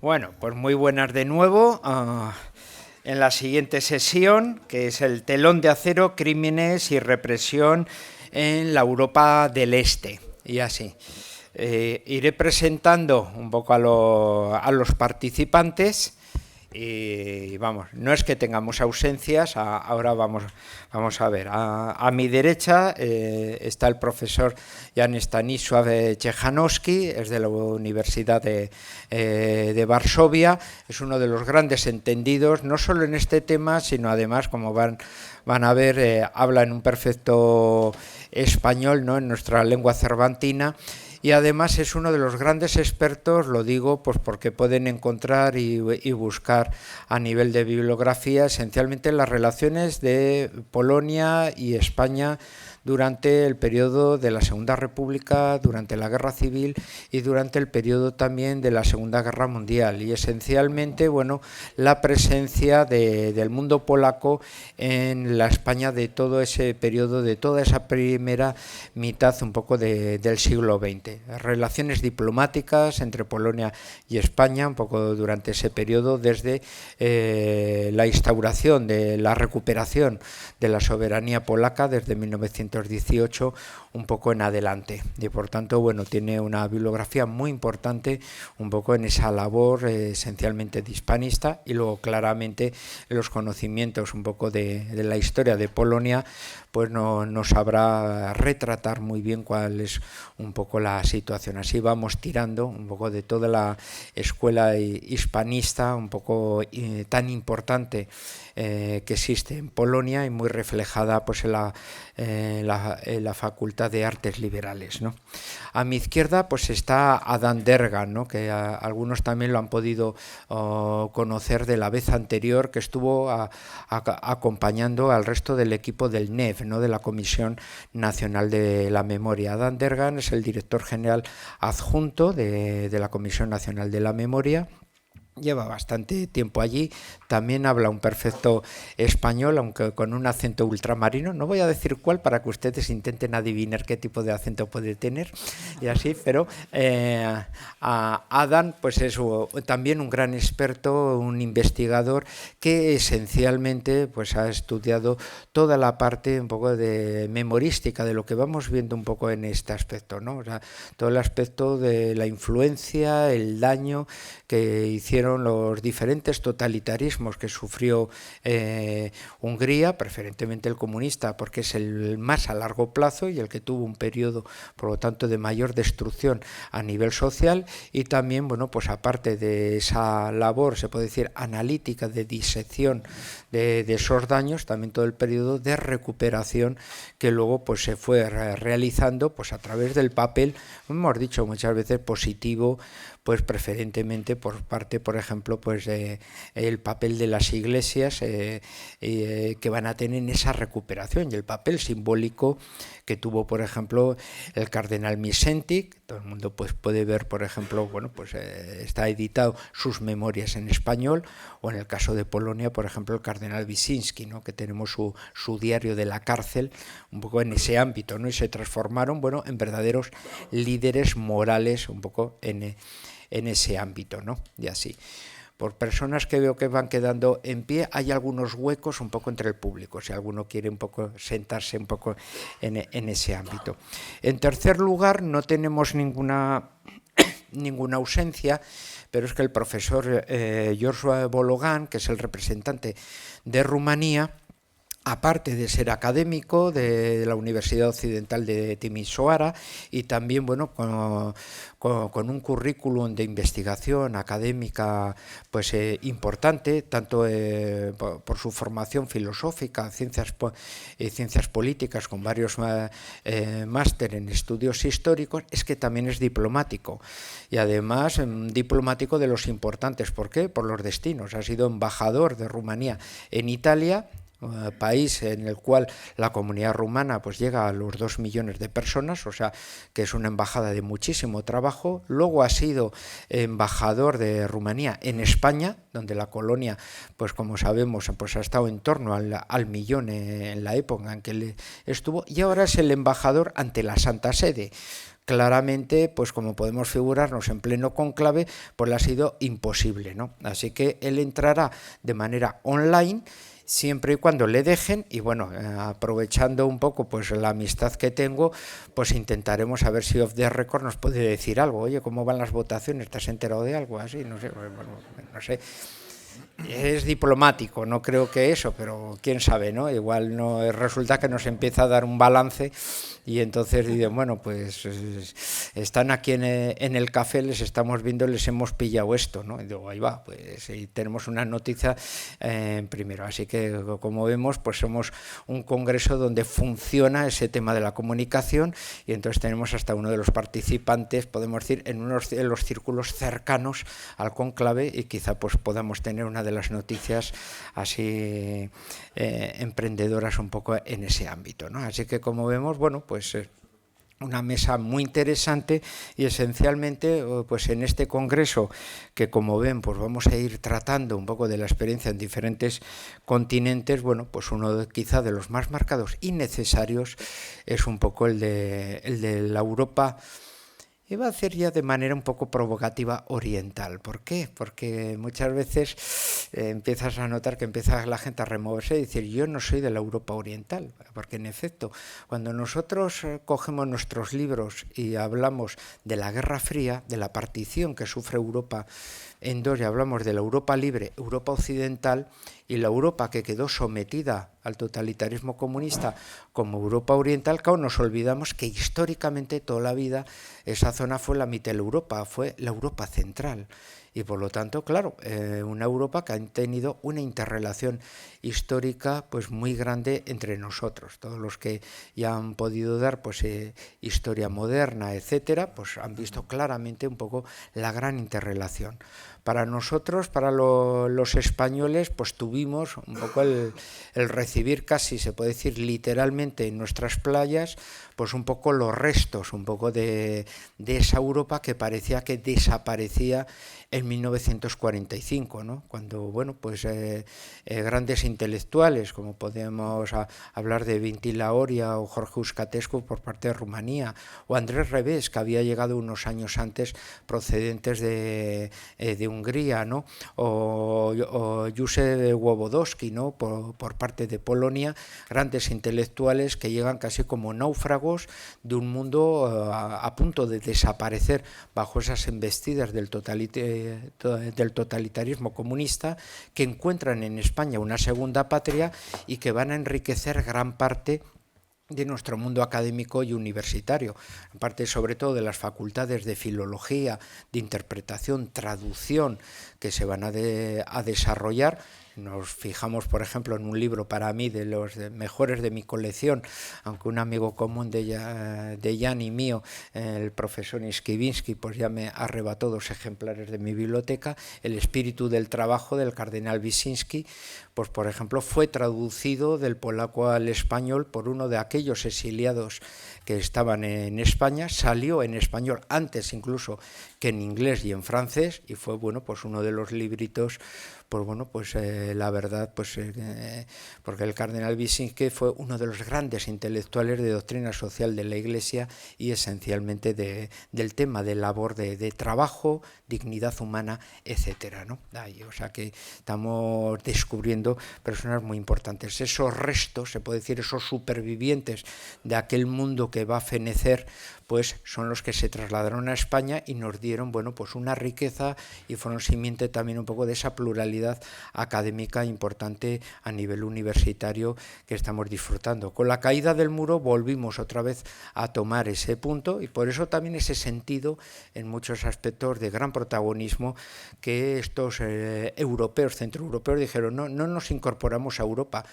Bueno, pues muy buenas de nuevo. En la siguiente sesión, que es el telón de acero, crímenes y represión en la Europa del Este. Y así. Iré presentando un poco a los participantes. Y vamos, no es que tengamos ausencias, ahora vamos a ver. A mi derecha está el profesor Jan Stanisław Czejanowski, es de la Universidad de Varsovia, es uno de los grandes entendidos, no solo en este tema, sino además, como van a ver, habla en un perfecto español, ¿no?, en nuestra lengua cervantina. Y además es uno de los grandes expertos, lo digo pues porque pueden encontrar y buscar a nivel de bibliografía esencialmente las relaciones de Polonia y España durante el periodo de la Segunda República, durante la Guerra Civil y durante el periodo también de la Segunda Guerra Mundial. Y esencialmente, bueno, la presencia del mundo polaco en la España de todo ese periodo, de toda esa primera mitad un poco del siglo XX. Relaciones diplomáticas entre Polonia y España, un poco durante ese periodo, desde la instauración de la recuperación de la soberanía polaca desde 1918 un poco en adelante. Y por tanto, bueno, tiene una bibliografía muy importante un poco en esa labor esencialmente de hispanista, y luego claramente los conocimientos un poco de la historia de Polonia, pues no sabrá retratar muy bien cuál es un poco la situación. Así vamos tirando un poco de toda la escuela hispanista, un poco tan importante que existe en Polonia y muy reflejada pues en la Facultad de Artes Liberales, ¿no? A mi izquierda pues está Adán Dergan, ¿no?, que algunos también lo han podido conocer de la vez anterior, que estuvo acompañando al resto del equipo del NEF, ¿no?, de la Comisión Nacional de la Memoria. Adán Dergan es el director general adjunto de la Comisión Nacional de la Memoria. Lleva bastante tiempo allí, también habla un perfecto español, aunque con un acento ultramarino. No voy a decir cuál para que ustedes intenten adivinar qué tipo de acento puede tener y así, pero Adán pues es también un gran experto, un investigador que esencialmente pues ha estudiado toda la parte un poco de memorística de lo que vamos viendo un poco en este aspecto, ¿no? O sea, todo el aspecto de la influencia, el daño que hicieron los diferentes totalitarismos que sufrió Hungría, preferentemente el comunista, porque es el más a largo plazo y el que tuvo un periodo, por lo tanto, de mayor destrucción a nivel social. Y también, bueno, pues aparte de esa labor, se puede decir, analítica de disección de esos daños, también todo el periodo de recuperación que luego pues se fue realizando pues a través del papel, hemos dicho muchas veces, positivo, pues preferentemente por parte, por ejemplo, pues el papel de las iglesias que van a tener en esa recuperación, y el papel simbólico que tuvo, por ejemplo, el cardenal Missentic. Todo el mundo pues puede ver, por ejemplo, bueno, pues está editado sus memorias en español, o en el caso de Polonia, por ejemplo, el cardenal Wyszynski, ¿no?, que tenemos su diario de la cárcel, un poco en ese ámbito, ¿no?, y se transformaron, bueno, en verdaderos líderes morales un poco en ese ámbito, ¿no? Y así. Por personas que veo que van quedando en pie, hay algunos huecos un poco entre el público, si alguno quiere un poco sentarse un poco en ese ámbito. En tercer lugar, no tenemos ninguna ausencia, pero es que el profesor Joshua Bologan, que es el representante de Rumanía, aparte de ser académico de la Universidad Occidental de Timisoara, y también, bueno, con un currículum de investigación académica pues importante, tanto por su formación filosófica, ciencias políticas, con varios máster en estudios históricos, es que también es diplomático, y además diplomático de los importantes. ¿Por qué? Por los destinos. Ha sido embajador de Rumanía en Italia, país en el cual la comunidad rumana pues llega a los 2 millones de personas, o sea que es una embajada de muchísimo trabajo. Luego ha sido embajador de Rumanía en España, donde la colonia, pues como sabemos, pues ha estado en torno al millón en la época en que él estuvo, y ahora es el embajador ante la Santa Sede. Claramente, pues como podemos figurarnos en pleno cónclave, pues le ha sido imposible, ¿no? Así que él entrará de manera online, siempre y cuando le dejen, y bueno, aprovechando un poco pues la amistad que tengo, pues intentaremos a ver si Off the Record nos puede decir algo. Oye, ¿cómo van las votaciones? ¿Te has enterado de algo así? No sé, bueno, no sé. Es diplomático, no creo que eso, pero quién sabe, ¿no? Igual no resulta que nos empieza a dar un balance y entonces dicen, bueno, pues están aquí en el café, les estamos viendo, les hemos pillado esto, ¿no? Y digo, ahí va, pues y tenemos una noticia primero. Así que, como vemos, pues somos un congreso donde funciona ese tema de la comunicación, y entonces tenemos hasta uno de los participantes, podemos decir, en los círculos cercanos al cónclave, y quizá pues podamos tener una de las noticias así emprendedoras un poco en ese ámbito, ¿no? Así que, como vemos, bueno, pues una mesa muy interesante, y esencialmente pues en este congreso, que como ven pues vamos a ir tratando un poco de la experiencia en diferentes continentes, bueno, pues uno quizá de los más marcados y necesarios es un poco el de la Europa, iba a decir ya de manera un poco provocativa, oriental. ¿Por qué? Porque muchas veces empiezas a notar que empieza la gente a removerse y decir, yo no soy de la Europa oriental, porque en efecto, cuando nosotros cogemos nuestros libros y hablamos de la Guerra Fría, de la partición que sufre Europa en dos, y hablamos de la Europa libre, Europa occidental, y la Europa que quedó sometida al totalitarismo comunista como Europa oriental, claro, nos olvidamos que históricamente toda la vida esa zona fue la mitad de la Europa, fue la Europa central. Y por lo tanto, claro, una Europa que ha tenido una interrelación histórica pues muy grande entre nosotros. Todos los que ya han podido dar pues historia moderna, etcétera, pues han visto claramente un poco la gran interrelación. Para nosotros, para los españoles, pues tuvimos un poco el recibir, casi se puede decir literalmente, en nuestras playas, pues un poco los restos, un poco de esa Europa que parecía que desaparecía en 1945, ¿no? Cuando, bueno, pues grandes intelectuales, como podemos hablar de Vinti Laoria o Jorge Uscatescu por parte de Rumanía, o Andrés Revés, que había llegado unos años antes procedentes de Hungría, ¿no? O Józef Wojewódzki, ¿no? Por parte de Polonia, grandes intelectuales que llegan casi como náufragos de un mundo a punto de desaparecer bajo esas embestidas del totalitarismo comunista, que encuentran en España una segunda patria y que van a enriquecer gran parte de nuestro mundo académico y universitario, aparte sobre todo de las facultades de filología, de interpretación, traducción que se van a desarrollar. Nos fijamos, por ejemplo, en un libro para mí de los mejores de mi colección, aunque un amigo común de Jan y mío, el profesor Niskivinsky, pues ya me arrebató 2 ejemplares de mi biblioteca, El espíritu del trabajo, del cardenal Wyszynski, pues por ejemplo fue traducido del polaco al español por uno de aquellos exiliados que estaban en España, salió en español antes incluso que en inglés y en francés, y fue, bueno, pues uno de los libritos, pues bueno, pues la verdad, pues porque el cardenal Wyszynski fue uno de los grandes intelectuales de doctrina social de la Iglesia y esencialmente del tema de labor de trabajo, dignidad humana, etcétera, ¿no? O sea que estamos descubriendo personas muy importantes. Esos restos, se puede decir, esos supervivientes de aquel mundo que va a fenecer, pues son los que se trasladaron a España y nos dieron, bueno, pues una riqueza y fueron simiente también un poco de esa pluralidad académica importante a nivel universitario que estamos disfrutando. Con la caída del muro volvimos otra vez a tomar ese punto, y por eso también ese sentido en muchos aspectos de gran protagonismo que estos europeos, centroeuropeos, dijeron, no nos incorporamos a Europa.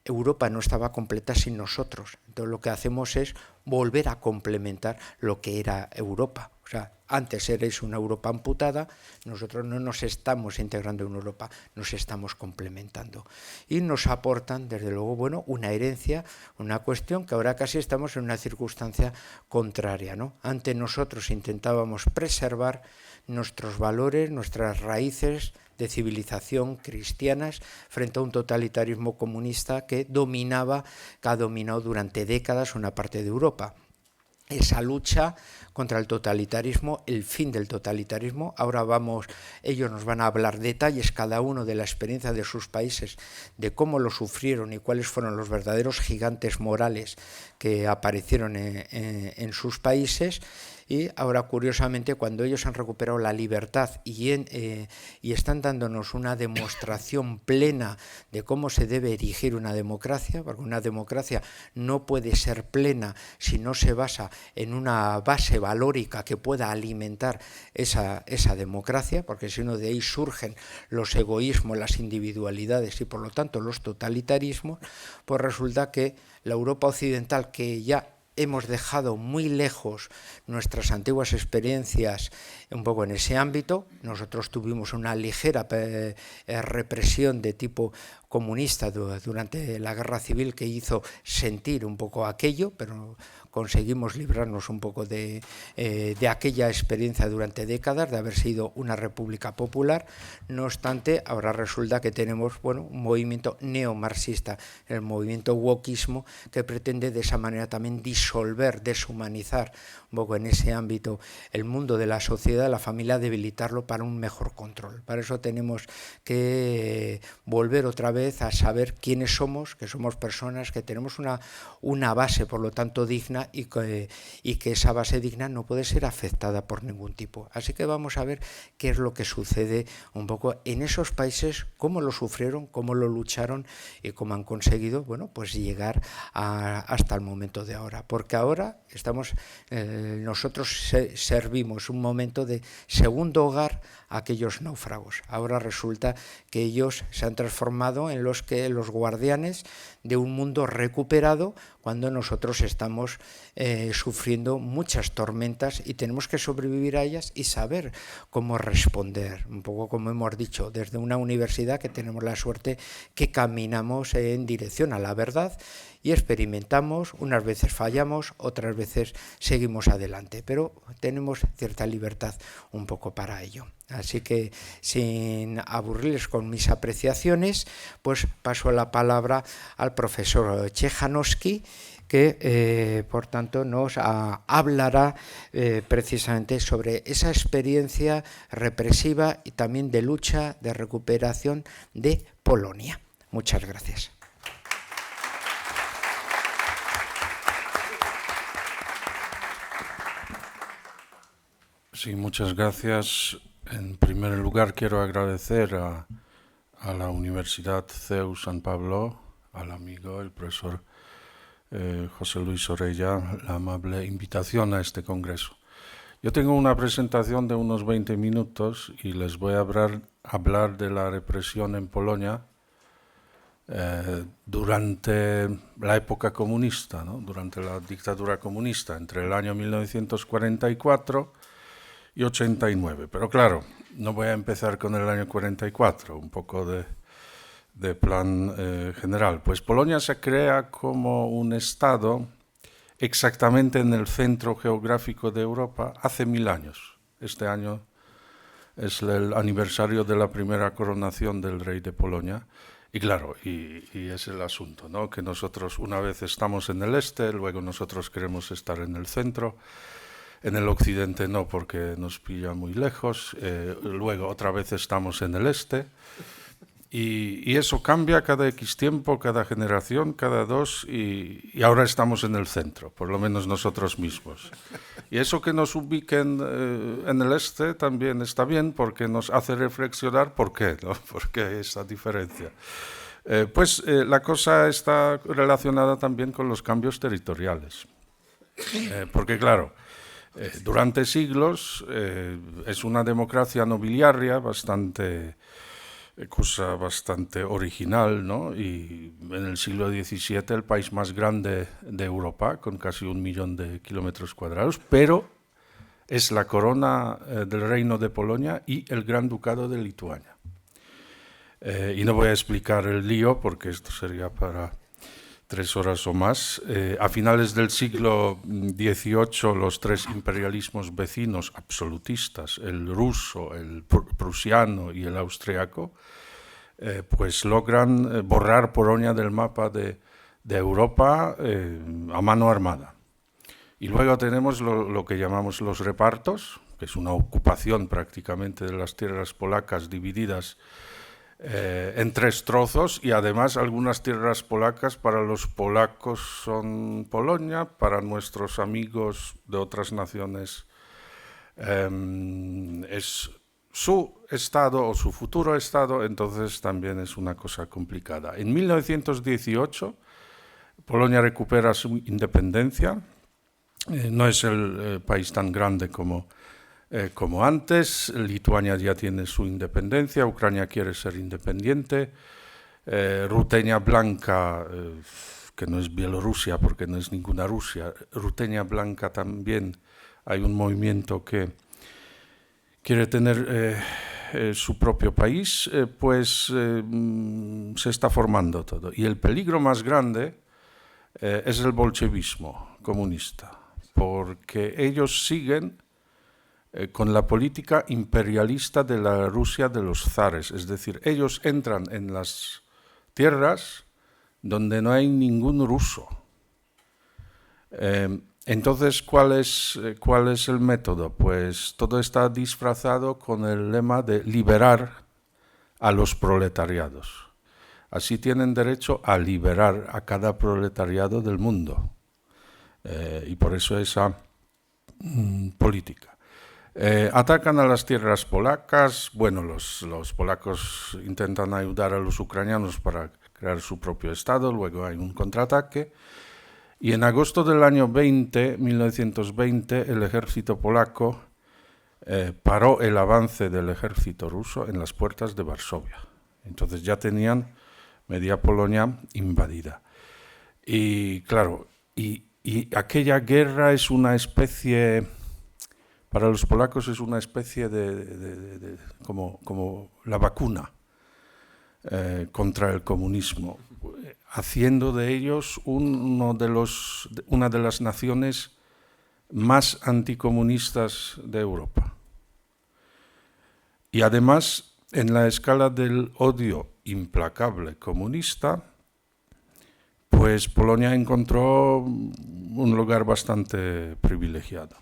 Europa no estaba completa sin nosotros. Entonces lo que hacemos es volver a complementar lo que era Europa. O sea, antes erais una Europa amputada, nosotros no nos estamos integrando en Europa, nos estamos complementando. Y nos aportan, desde luego, bueno, una herencia, una cuestión que ahora casi estamos en una circunstancia contraria, ¿no? Antes nosotros intentábamos preservar nuestros valores, nuestras raíces de civilización cristianas frente a un totalitarismo comunista que ha dominado durante décadas una parte de Europa. Esa lucha contra el totalitarismo, el fin del totalitarismo. Ahora ellos nos van a hablar detalles, cada uno de la experiencia de sus países, de cómo lo sufrieron y cuáles fueron los verdaderos gigantes morales que aparecieron en sus países. Y ahora, curiosamente, cuando ellos han recuperado la libertad y están dándonos una demostración plena de cómo se debe erigir una democracia, porque una democracia no puede ser plena si no se basa en una base valórica que pueda alimentar esa democracia, porque si no, de ahí surgen los egoísmos, las individualidades y por lo tanto los totalitarismos. Pues resulta que la Europa occidental, que ya hemos dejado muy lejos nuestras antiguas experiencias un poco en ese ámbito. Nosotros tuvimos una ligera represión de tipo comunista durante la guerra civil que hizo sentir un poco aquello, pero conseguimos librarnos un poco de aquella experiencia durante décadas, de haber sido una república popular. No obstante, ahora resulta que tenemos, bueno, un movimiento neomarxista, el movimiento wokismo, que pretende de esa manera también disolver, deshumanizar un poco en ese ámbito el mundo de la sociedad, la familia, debilitarlo para un mejor control. Para eso tenemos que volver otra vez a saber quiénes somos, que somos personas, que tenemos una base, por lo tanto, digna, y que esa base digna no puede ser afectada por ningún tipo. Así que vamos a ver qué es lo que sucede un poco en esos países, cómo lo sufrieron, cómo lo lucharon y cómo han conseguido, bueno, pues llegar hasta el momento de ahora. Porque ahora nosotros servimos un momento de segundo hogar a aquellos náufragos. Ahora resulta que ellos se han transformado en los guardianes de un mundo recuperado, cuando nosotros estamos sufriendo muchas tormentas y tenemos que sobrevivir a ellas y saber cómo responder. Un poco como hemos dicho, desde una universidad que tenemos la suerte que caminamos en dirección a la verdad y experimentamos, unas veces fallamos, otras veces seguimos adelante, pero tenemos cierta libertad un poco para ello. Así que, sin aburrirles con mis apreciaciones, pues paso la palabra al profesor Czejanowski, que por tanto nos hablará precisamente sobre esa experiencia represiva y también de lucha, de recuperación de Polonia. Muchas gracias. Sí, muchas gracias. En primer lugar, quiero agradecer a la Universidad CEU San Pablo, al amigo, el profesor José Luis Orella, la amable invitación a este congreso. Yo tengo una presentación de unos 20 minutos y les voy a hablar de la represión en Polonia durante la época comunista, ¿no? Durante la dictadura comunista, entre el año 1944 y 89. Pero claro, no voy a empezar con el año 44, un poco de plan general. Pues Polonia se crea como un estado exactamente en el centro geográfico de Europa hace 1000 años. Este año es el aniversario de la primera coronación del rey de Polonia. Y claro, y es el asunto, ¿no? Que nosotros una vez estamos en el este, luego nosotros queremos estar en el centro. En el occidente no, porque nos pilla muy lejos. Luego otra vez estamos en el este. Y eso cambia cada X tiempo, cada generación, cada dos. Y ahora estamos en el centro, por lo menos nosotros mismos. Y eso que nos ubiquen en el este también está bien, porque nos hace reflexionar por qué, ¿no? ¿Por qué esa diferencia? La cosa está relacionada también con los cambios territoriales. Porque claro, durante siglos es una democracia nobiliaria cosa bastante original, ¿no? Y en el siglo XVII el país más grande de Europa, con casi 1 millón de kilómetros cuadrados, pero es la corona del Reino de Polonia y el Gran Ducado de Lituania. Y no voy a explicar el lío porque esto sería para 3 horas o más. A finales del siglo XVIII, los 3 imperialismos vecinos absolutistas, el ruso, el prusiano y el austriaco, pues logran borrar Polonia del mapa de Europa a mano armada. Y luego tenemos lo que llamamos los repartos, que es una ocupación prácticamente de las tierras polacas divididas en 3 trozos, y además algunas tierras polacas para los polacos son Polonia, para nuestros amigos de otras naciones es su estado o su futuro estado, entonces también es una cosa complicada. En 1918 Polonia recupera su independencia, no es el país tan grande como antes, Lituania ya tiene su independencia, Ucrania quiere ser independiente, Ruteña Blanca, que no es Bielorrusia porque no es ninguna Rusia, Ruteña Blanca también, hay un movimiento que quiere tener su propio país, pues se está formando todo. Y el peligro más grande es el bolchevismo comunista, porque ellos siguen con la política imperialista de la Rusia de los zares, es decir, ellos entran en las tierras donde no hay ningún ruso. Entonces, ¿cuál es el método? Pues todo está disfrazado con el lema de liberar a los proletariados. Así tienen derecho a liberar a cada proletariado del mundo. Y por eso esa política. Atacan a las tierras polacas. Bueno, los polacos intentan ayudar a los ucranianos para crear su propio estado, luego hay un contraataque. Y en agosto del año 1920, el ejército polaco paró el avance del ejército ruso en las puertas de Varsovia. Entonces ya tenían media Polonia invadida. Y claro, y aquella guerra es una especie, para los polacos es una especie de como la vacuna contra el comunismo, haciendo de ellos una de las naciones más anticomunistas de Europa. Y además, en la escala del odio implacable comunista, pues Polonia encontró un lugar bastante privilegiado.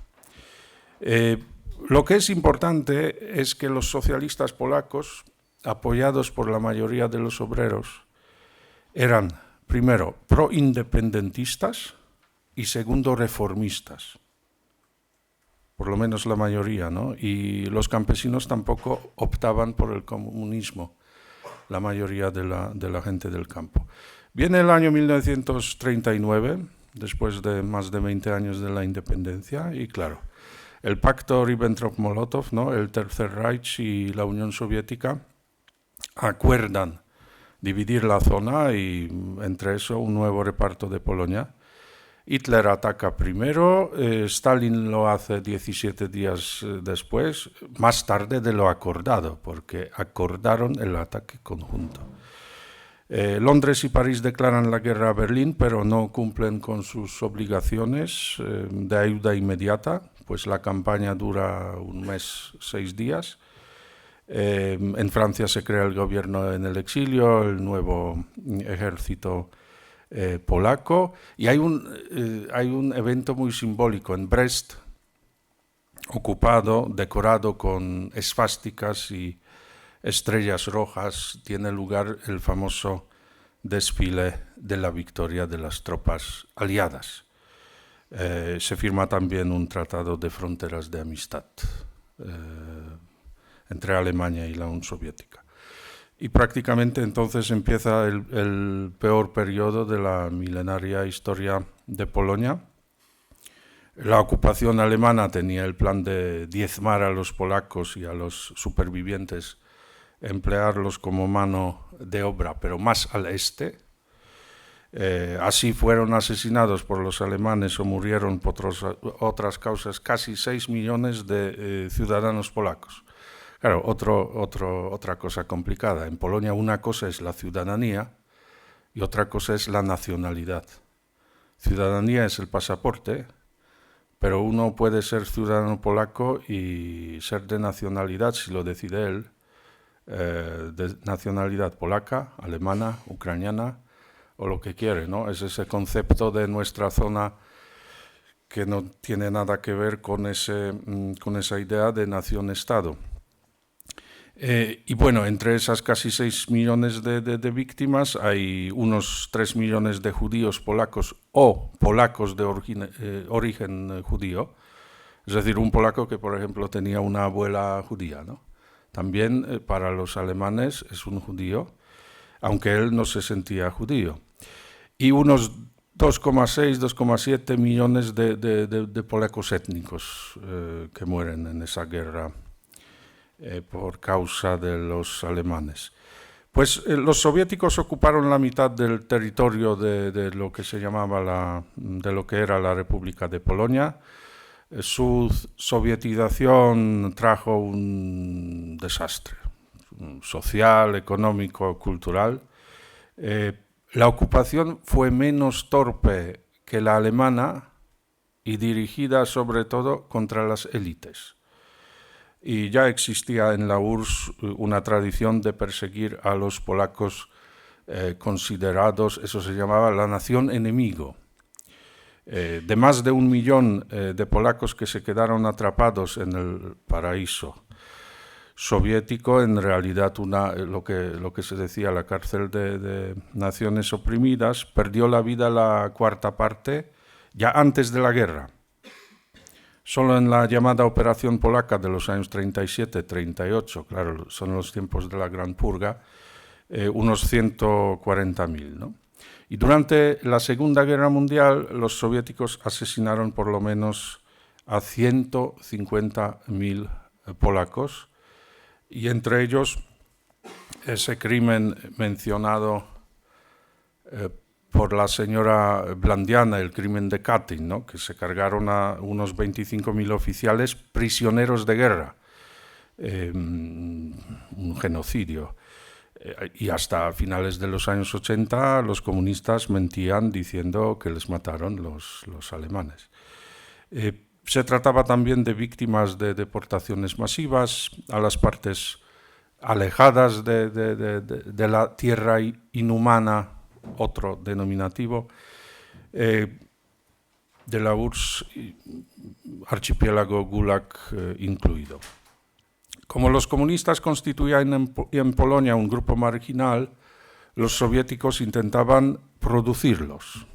Lo que es importante es que los socialistas polacos, apoyados por la mayoría de los obreros, eran, primero, pro-independentistas y segundo, reformistas. Por lo menos la mayoría, ¿no? Y los campesinos tampoco optaban por el comunismo, la mayoría de la gente del campo. Viene el año 1939, después de más de 20 años de la independencia, y claro, el pacto Ribbentrop-Molotov, ¿no? El Tercer Reich y la Unión Soviética acuerdan dividir la zona y entre eso un nuevo reparto de Polonia. Hitler ataca primero, Stalin lo hace 17 días después, más tarde de lo acordado, porque acordaron el ataque conjunto. Londres y París declaran la guerra a Berlín, pero no cumplen con sus obligaciones de ayuda inmediata, pues la campaña dura un mes, 6 días. En Francia se crea el gobierno en el exilio, el nuevo ejército polaco, y hay un evento muy simbólico en Brest, ocupado, decorado con esvásticas y estrellas rojas, tiene lugar el famoso desfile de la victoria de las tropas aliadas. Se firma también un tratado de fronteras de amistad entre Alemania y la Unión Soviética. Y prácticamente entonces empieza el peor periodo de la milenaria historia de Polonia. La ocupación alemana tenía el plan de diezmar a los polacos y a los supervivientes, emplearlos como mano de obra, pero más al este. Así fueron asesinados por los alemanes o murieron por otras causas casi 6 millones de ciudadanos polacos. Claro, otra cosa complicada. En Polonia una cosa es la ciudadanía y otra cosa es la nacionalidad. Ciudadanía es el pasaporte, pero uno puede ser ciudadano polaco y ser de nacionalidad, si lo decide él, de nacionalidad polaca, alemana, ucraniana o lo que quiere, ¿no? Es ese concepto de nuestra zona que no tiene nada que ver con esa idea de nación-estado. Y bueno, entre esas casi 6 millones de víctimas hay unos 3 millones de judíos polacos o polacos de origen judío, es decir, un polaco que, por ejemplo, tenía una abuela judía, ¿no? También para los alemanes es un judío, aunque él no se sentía judío. Y unos 2,6, 2,7 millones de polacos étnicos que mueren en esa guerra por causa de los alemanes. Pues los soviéticos ocuparon la mitad del territorio de lo que se llamaba de lo que era la República de Polonia. Su sovietización trajo un desastre social, económico, cultural. La ocupación fue menos torpe que la alemana y dirigida sobre todo contra las élites. Y ya existía en la URSS una tradición de perseguir a los polacos considerados, eso se llamaba la nación enemigo. De más de 1 millón de polacos que se quedaron atrapados en el paraíso soviético, en realidad lo que se decía la cárcel de naciones oprimidas, perdió la vida la cuarta parte ya antes de la guerra. Solo en la llamada Operación Polaca de los años 37-38, claro, son los tiempos de la Gran Purga, unos 140.000, ¿no? Y durante la Segunda Guerra Mundial, los soviéticos asesinaron por lo menos a 150.000 polacos, y entre ellos ese crimen mencionado por la señora Blandiana, el crimen de Katyn, ¿no? Que se cargaron a unos 25.000 oficiales prisioneros de guerra, un genocidio. Y hasta finales de los años 80 los comunistas mentían diciendo que les mataron los alemanes. Se trataba también de víctimas de deportaciones masivas a las partes alejadas de la tierra inhumana, otro denominativo, de la URSS, archipiélago Gulag incluido. Como los comunistas constituían en Polonia un grupo marginal, los soviéticos intentaban producirlos.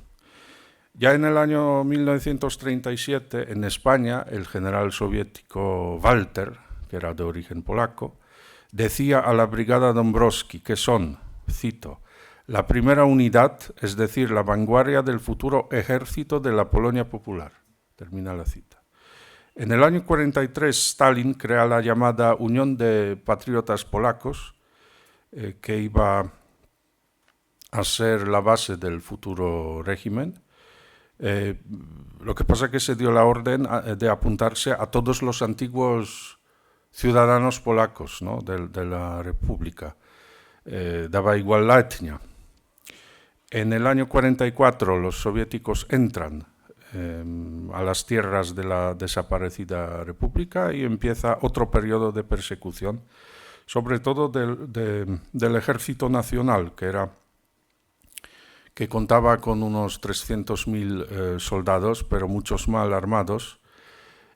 Ya en el año 1937, en España, el general soviético Walter, que era de origen polaco, decía a la brigada Dąbrowski que son, cito, la primera unidad, es decir, la vanguardia del futuro ejército de la Polonia popular. Termina la cita. En el año 43, Stalin crea la llamada Unión de Patriotas Polacos, que iba a ser la base del futuro régimen. Lo que pasa es que se dio la orden de apuntarse a todos los antiguos ciudadanos polacos, ¿no? de la República. Daba igual la etnia. En el año 44 los soviéticos entran a las tierras de la desaparecida República y empieza otro periodo de persecución, sobre todo del Ejército Nacional, que contaba con unos 300.000 soldados, pero muchos mal armados,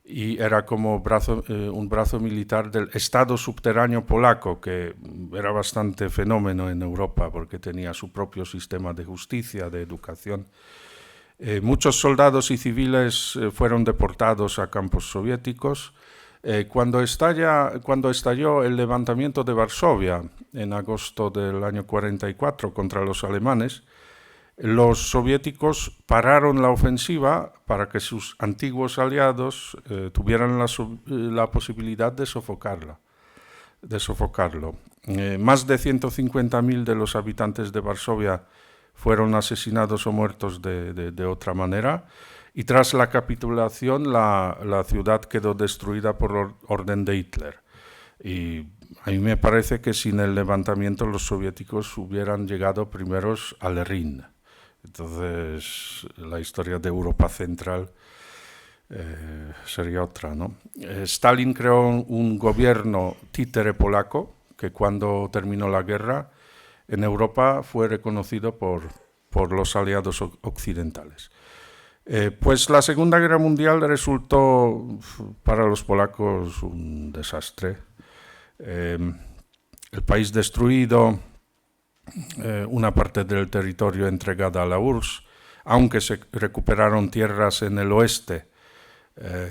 y era como un brazo militar del Estado subterráneo polaco, que era bastante fenómeno en Europa porque tenía su propio sistema de justicia, de educación. Muchos soldados y civiles fueron deportados a campos soviéticos. Cuando estalló el levantamiento de Varsovia en agosto del año 44 contra los alemanes, los soviéticos pararon la ofensiva para que sus antiguos aliados tuvieran la posibilidad de sofocarlo. Más de 150.000 de los habitantes de Varsovia fueron asesinados o muertos de otra manera. Y tras la capitulación, la ciudad quedó destruida por orden de Hitler. Y a mí me parece que sin el levantamiento los soviéticos hubieran llegado primeros al Rin. Entonces, la historia de Europa Central sería otra, ¿no? Stalin creó un gobierno títere polaco que cuando terminó la guerra en Europa fue reconocido por los aliados occidentales. Pues la Segunda Guerra Mundial resultó para los polacos un desastre. El país destruido, una parte del territorio entregada a la URSS, aunque se recuperaron tierras en el oeste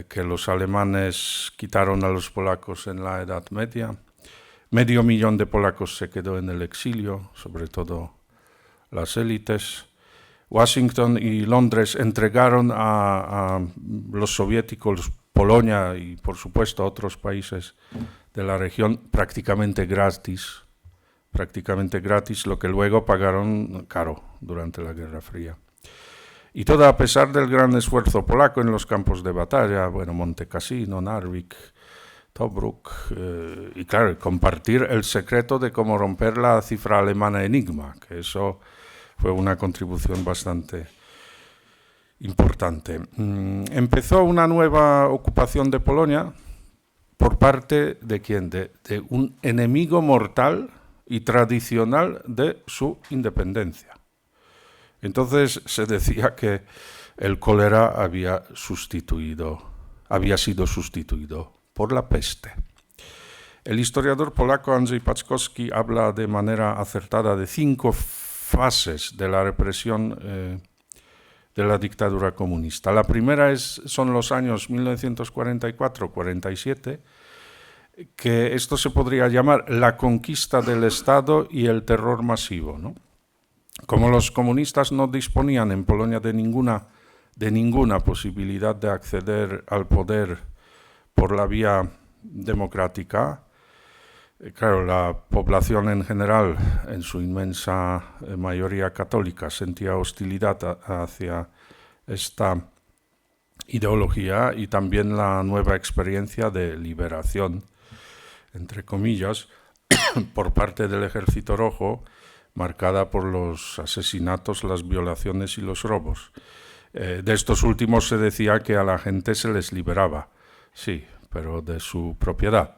que los alemanes quitaron a los polacos en la Edad Media. 500.000 de polacos se quedó en el exilio, sobre todo las élites. Washington y Londres entregaron a los soviéticos Polonia y, por supuesto, otros países de la región prácticamente gratis, lo que luego pagaron caro durante la Guerra Fría. Y todo a pesar del gran esfuerzo polaco en los campos de batalla, bueno, Monte Cassino, Narvik, Tobruk, y claro, compartir el secreto de cómo romper la cifra alemana Enigma, que eso fue una contribución bastante importante. Empezó una nueva ocupación de Polonia por parte de ¿quién? De un enemigo mortal y tradicional de su independencia. Entonces se decía que el cólera había sido sustituido por la peste. El historiador polaco Andrzej Paczkowski habla de manera acertada de 5 fases de la represión de la dictadura comunista. La primera son los años 1944-47, que esto se podría llamar la conquista del Estado y el terror masivo, ¿no? Como los comunistas no disponían en Polonia de ninguna posibilidad de acceder al poder por la vía democrática, claro, la población en general, en su inmensa mayoría católica, sentía hostilidad hacia esta ideología y también la nueva experiencia de liberación, entre comillas, por parte del Ejército Rojo, marcada por los asesinatos, las violaciones y los robos. De estos últimos se decía que a la gente se les liberaba, sí, pero de su propiedad.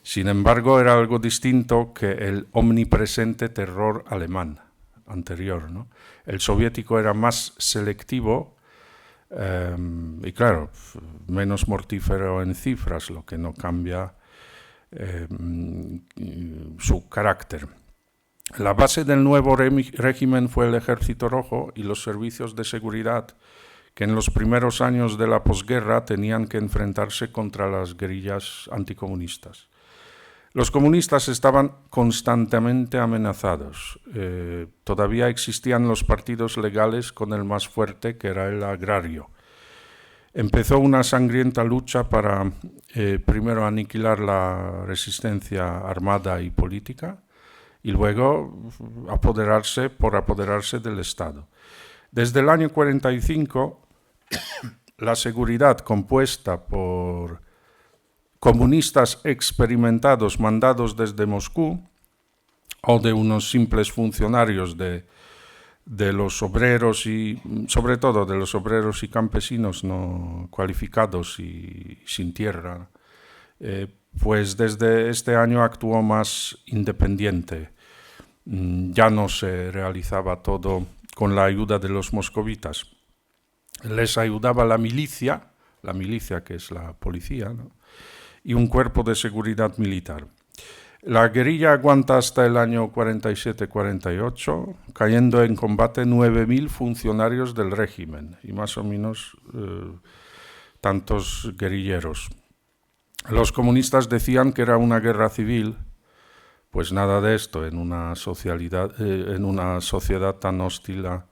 Sin embargo, era algo distinto que el omnipresente terror alemán anterior, ¿no? El soviético era más selectivo y, claro, menos mortífero en cifras, lo que no cambia su carácter. La base del nuevo régimen fue el Ejército Rojo y los servicios de seguridad que en los primeros años de la posguerra tenían que enfrentarse contra las guerrillas anticomunistas. Los comunistas estaban constantemente amenazados. Todavía existían los partidos legales con el más fuerte, que era el agrario. Empezó una sangrienta lucha para primero aniquilar la resistencia armada y política y luego apoderarse del Estado. Desde el año 45, la seguridad compuesta por comunistas experimentados mandados desde Moscú o de unos simples funcionarios de los obreros y sobre todo de los obreros y campesinos no cualificados y sin tierra, pues desde este año actuó más independiente. Ya no se realizaba todo con la ayuda de los moscovitas. Les ayudaba la milicia que es la policía, ¿no? Y un cuerpo de seguridad militar. La guerrilla aguanta hasta el año 47-48, cayendo en combate 9.000 funcionarios del régimen y más o menos tantos guerrilleros. Los comunistas decían que era una guerra civil, pues nada de esto en una sociedad tan hostil a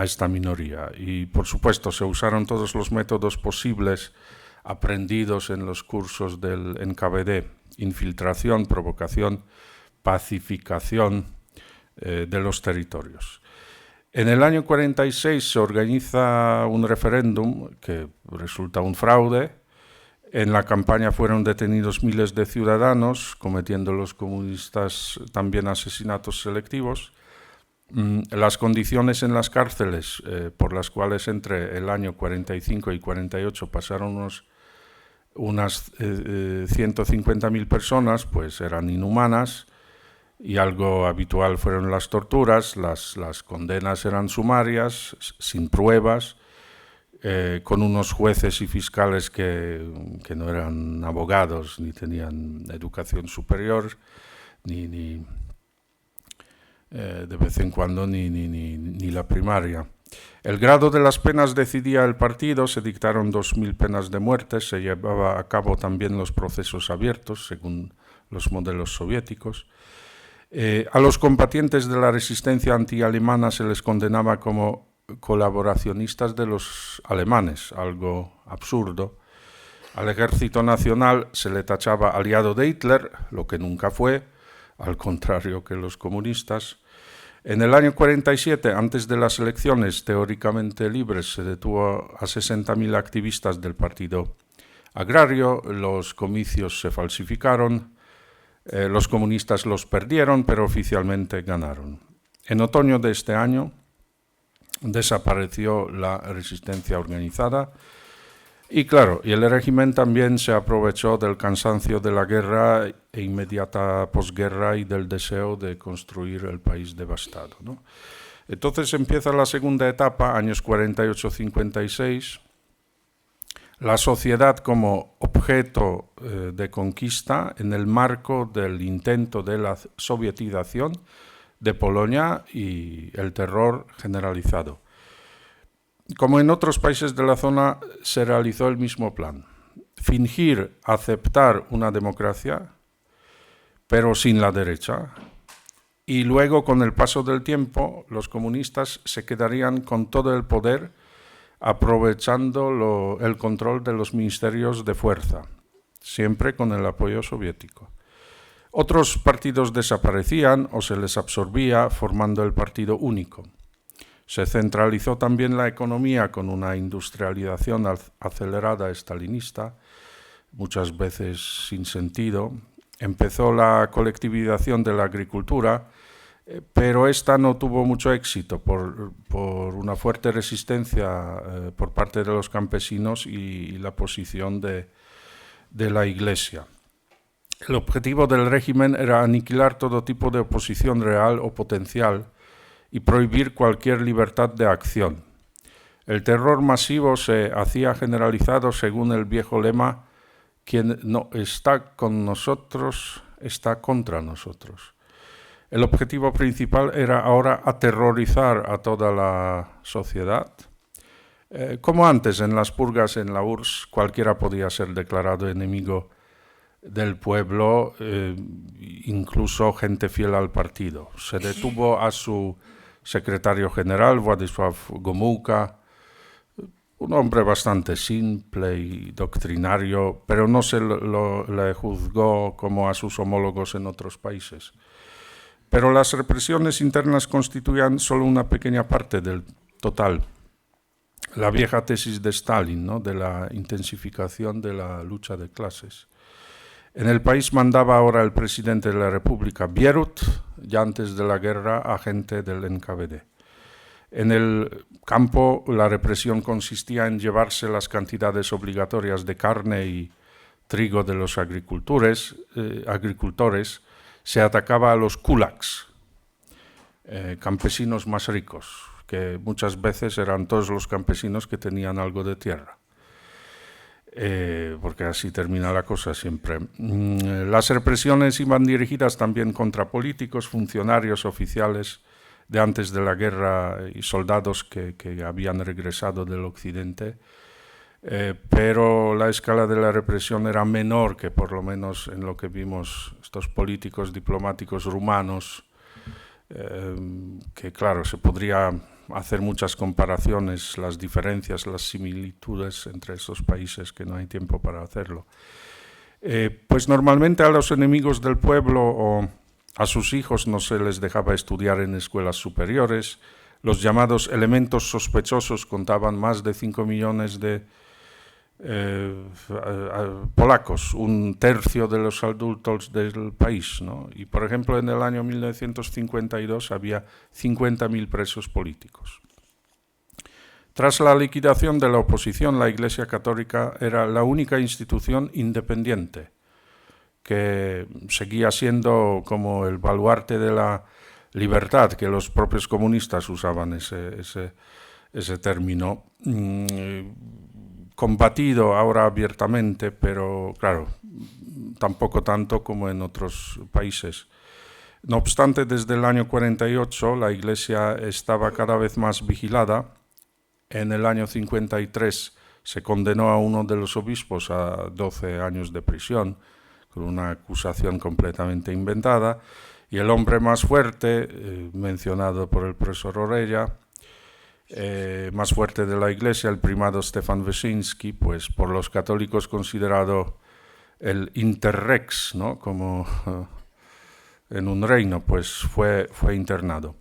esta minoría. Y por supuesto se usaron todos los métodos posibles aprendidos en los cursos del NKVD: infiltración, provocación, pacificación, de los territorios. En el año 46 se organiza un referéndum que resulta un fraude. En la campaña fueron detenidos miles de ciudadanos, cometiendo los comunistas también asesinatos selectivos. Las condiciones en las cárceles, por las cuales entre el año 45 y 48 pasaron unas 150.000 personas, pues eran inhumanas, y algo habitual fueron las torturas. Las condenas eran sumarias, sin pruebas, con unos jueces y fiscales que no eran abogados, ni tenían educación superior, ni de vez en cuando ni la primaria. El grado de las penas decidía el partido, se dictaron 2.000 penas de muerte, se llevaba a cabo también los procesos abiertos, según los modelos soviéticos. A los combatientes de la resistencia antialemana se les condenaba como colaboracionistas de los alemanes, algo absurdo. Al Ejército Nacional se le tachaba aliado de Hitler, lo que nunca fue, al contrario que los comunistas. En el año 47, antes de las elecciones teóricamente libres, se detuvo a 60.000 activistas del Partido Agrario, los comicios se falsificaron, los comunistas los perdieron, pero oficialmente ganaron. En otoño de este año desapareció la resistencia organizada y claro, y el régimen también se aprovechó del cansancio de la guerra e inmediata posguerra y del deseo de construir el país devastado, ¿no? Entonces empieza la segunda etapa, años 48-56, la sociedad como objeto de conquista en el marco del intento de la sovietización de Polonia y el terror generalizado. Como en otros países de la zona, se realizó el mismo plan. Fingir aceptar una democracia, pero sin la derecha. Y luego, con el paso del tiempo, los comunistas se quedarían con todo el poder, aprovechando el control de los ministerios de fuerza, siempre con el apoyo soviético. Otros partidos desaparecían o se les absorbía, formando el partido único. Se centralizó también la economía con una industrialización acelerada estalinista, muchas veces sin sentido. Empezó la colectivización de la agricultura, pero esta no tuvo mucho éxito por una fuerte resistencia por parte de los campesinos y la posición de la Iglesia. El objetivo del régimen era aniquilar todo tipo de oposición real o potencial y prohibir cualquier libertad de acción. El terror masivo se hacía generalizado según el viejo lema: quien no está con nosotros, está contra nosotros. El objetivo principal era ahora aterrorizar a toda la sociedad. Como antes, en las purgas en la URSS, cualquiera podía ser declarado enemigo del pueblo, incluso gente fiel al partido. Se detuvo a su secretario general, Władysław Gomułka, un hombre bastante simple y doctrinario, pero no se le juzgó como a sus homólogos en otros países. Pero las represiones internas constituían solo una pequeña parte del total. La vieja tesis de Stalin, ¿no?, de la intensificación de la lucha de clases. En el país mandaba ahora el presidente de la República, Bierut, ya antes de la guerra, agente del NKVD. En el campo, la represión consistía en llevarse las cantidades obligatorias de carne y trigo de los agricultores. Se atacaba a los kulaks, campesinos más ricos, que muchas veces eran todos los campesinos que tenían algo de tierra. Porque así termina la cosa siempre. Las represiones iban dirigidas también contra políticos, funcionarios, oficiales de antes de la guerra y soldados que habían regresado del occidente, pero la escala de la represión era menor que por lo menos en lo que vimos estos políticos diplomáticos rumanos, que claro, se podría hacer muchas comparaciones, las diferencias, las similitudes entre estos países, que no hay tiempo para hacerlo. Pues normalmente a los enemigos del pueblo o A sus hijos no se les dejaba estudiar en escuelas superiores. Los llamados elementos sospechosos contaban más de 5 millones de polacos, un tercio de los adultos del país, ¿no? Y, por ejemplo, en el año 1952 había 50.000 presos políticos. Tras la liquidación de la oposición, la Iglesia Católica era la única institución independiente que seguía siendo como el baluarte de la libertad, que los propios comunistas usaban ese término, combatido ahora abiertamente, pero claro, tampoco tanto como en otros países. No obstante, desde el año 48 la Iglesia estaba cada vez más vigilada. En el año 53 se condenó a uno de los obispos a 12 años de prisión, con una acusación completamente inventada, y el hombre más fuerte, mencionado por el profesor Orella, más fuerte de la Iglesia, el primado Stefan Wyszyński, pues por los católicos considerado el interrex, ¿no? Como en un reino, pues fue internado.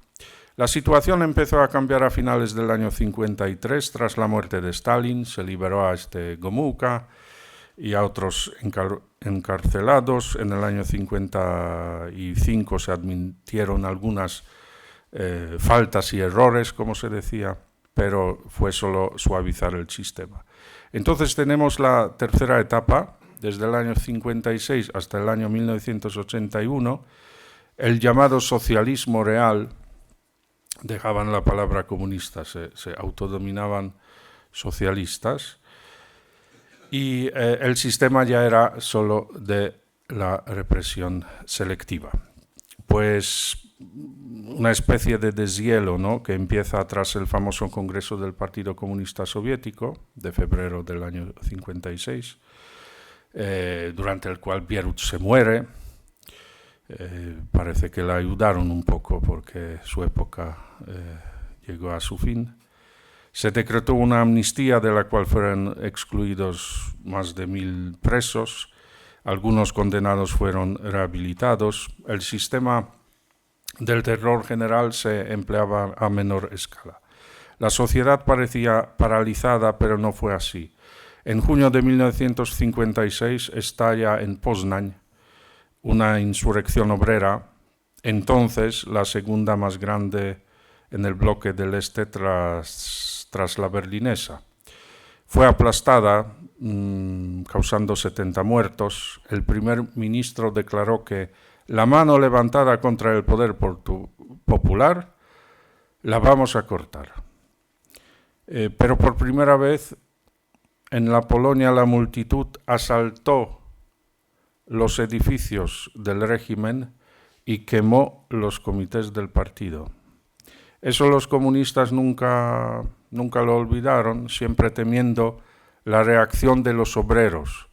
La situación empezó a cambiar a finales del año 53, tras la muerte de Stalin. Se liberó a Gomulka y a otros encarcelados. En el año 55 se admitieron algunas faltas y errores, como se decía, pero fue solo suavizar el sistema. Entonces tenemos la tercera etapa, desde el año 56 hasta el año 1981, el llamado socialismo real. Dejaban la palabra comunista, se autodominaban socialistas, y el sistema ya era solo de la represión selectiva. Pues una especie de deshielo, ¿no?, que empieza tras el famoso Congreso del Partido Comunista Soviético de febrero del año 56, durante el cual Bierut se muere. Parece que la ayudaron un poco porque su época llegó a su fin. Se decretó una amnistía de la cual fueron excluidos más de 1.000 presos. Algunos condenados fueron rehabilitados. El sistema del terror general se empleaba a menor escala. La sociedad parecía paralizada, pero no fue así. En junio de 1956 estalla en Poznań una insurrección obrera, entonces la segunda más grande en el bloque del este tras la berlinesa. Fue aplastada, causando 70 muertos. El primer ministro declaró que la mano levantada contra el poder popular la vamos a cortar. Pero por primera vez en la Polonia la multitud asaltó los edificios del régimen y quemó los comités del partido. Eso los comunistas nunca lo olvidaron, siempre temiendo la reacción de los obreros,